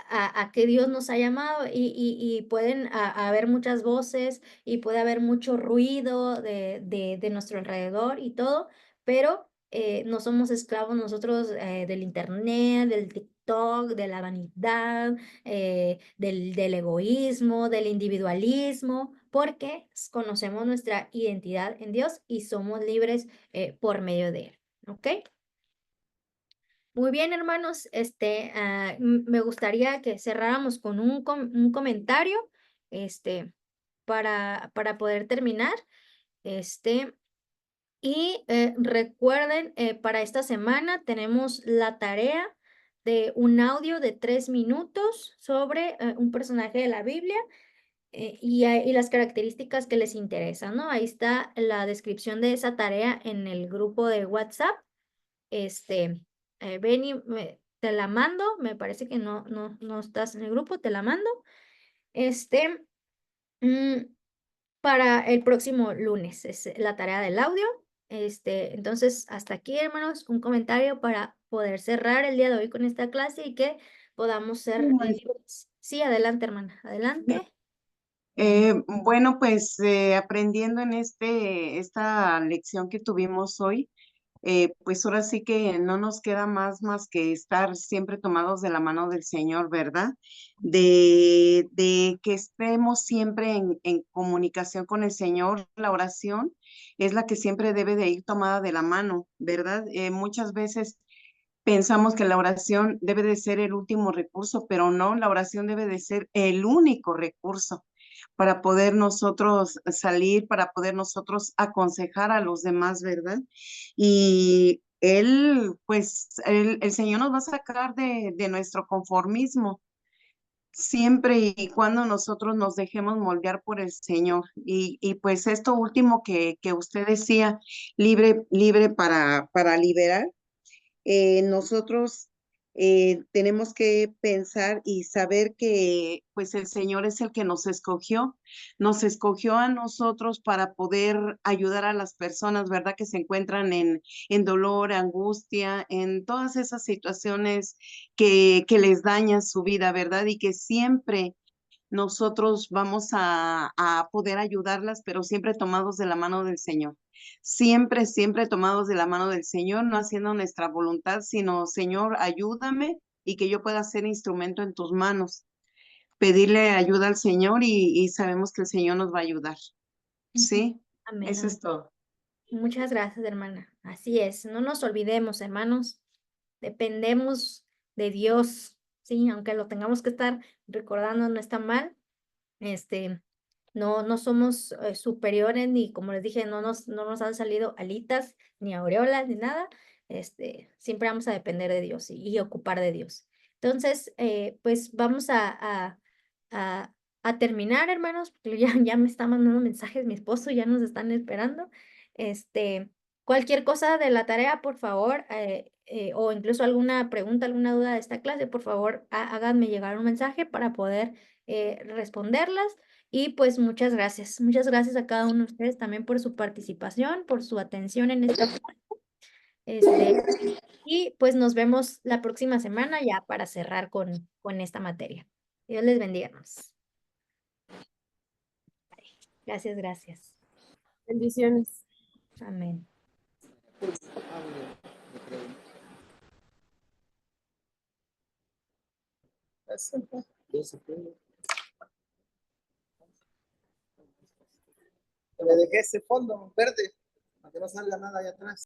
a que Dios nos ha llamado y pueden haber muchas voces y puede haber mucho ruido de nuestro alrededor y todo, pero no somos esclavos nosotros del internet, del TikTok, de la vanidad, del egoísmo, del individualismo, porque conocemos nuestra identidad en Dios y somos libres por medio de Él. ¿Ok? Muy bien, hermanos, me gustaría que cerráramos con un comentario, para poder terminar, recuerden, para esta semana tenemos la tarea de un audio de 3 minutos sobre un personaje de la Biblia y las características que les interesan, ¿no? Ahí está la descripción de esa tarea en el grupo de WhatsApp. Benny, te la mando, me parece que no estás en el grupo, te la mando. Mm, para el próximo lunes, es la tarea del audio. Entonces, hasta aquí, hermanos, un comentario para poder cerrar el día de hoy con esta clase y que podamos ser libres. Sí, adelante, hermana, adelante. Bueno, pues aprendiendo en esta lección que tuvimos hoy, pues ahora sí que no nos queda más que estar siempre tomados de la mano del Señor, ¿verdad? De que estemos siempre en comunicación con el Señor. La oración es la que siempre debe de ir tomada de la mano, ¿verdad? Muchas veces pensamos que la oración debe de ser el último recurso, pero no, la oración debe de ser el único recurso para poder nosotros salir, para poder nosotros aconsejar a los demás, ¿verdad? Y el Señor nos va a sacar de nuestro conformismo, siempre y cuando nosotros nos dejemos moldear por el Señor. Y pues esto último que usted decía, libre para liberar, nosotros tenemos que pensar y saber que pues el Señor es el que nos escogió a nosotros para poder ayudar a las personas, ¿verdad? Que se encuentran en dolor, angustia, en todas esas situaciones que les dañan su vida, ¿verdad? Y que siempre nosotros vamos a poder ayudarlas, pero siempre tomados de la mano del Señor. Siempre, siempre tomados de la mano del Señor, no haciendo nuestra voluntad, sino, Señor, ayúdame y que yo pueda ser instrumento en tus manos. Pedirle ayuda al Señor y sabemos que el Señor nos va a ayudar. Ujú. ¿Sí? Amén, Eso amén. es todo. Muchas gracias, hermana. Así es, no nos olvidemos, hermanos, dependemos de Dios, sí, aunque lo tengamos que estar recordando, no está mal. No somos superiores, ni como les dije, no nos han salido alitas, ni aureolas, ni nada. Siempre vamos a depender de Dios y ocupar de Dios. Entonces, pues vamos a, a terminar, hermanos, porque ya me está mandando mensajes mi esposo, ya nos están esperando. Cualquier cosa de la tarea, por favor, o incluso alguna pregunta, alguna duda de esta clase, por favor, háganme llegar un mensaje para poder responderlas. Y pues muchas gracias a cada uno de ustedes también por su participación, por su atención en esta clase. Y pues nos vemos la próxima semana ya para cerrar con esta materia. Dios les bendiga, hermanos. Gracias, gracias. Bendiciones. Amén. Le dejé ese fondo verde para que no salga nada allá atrás.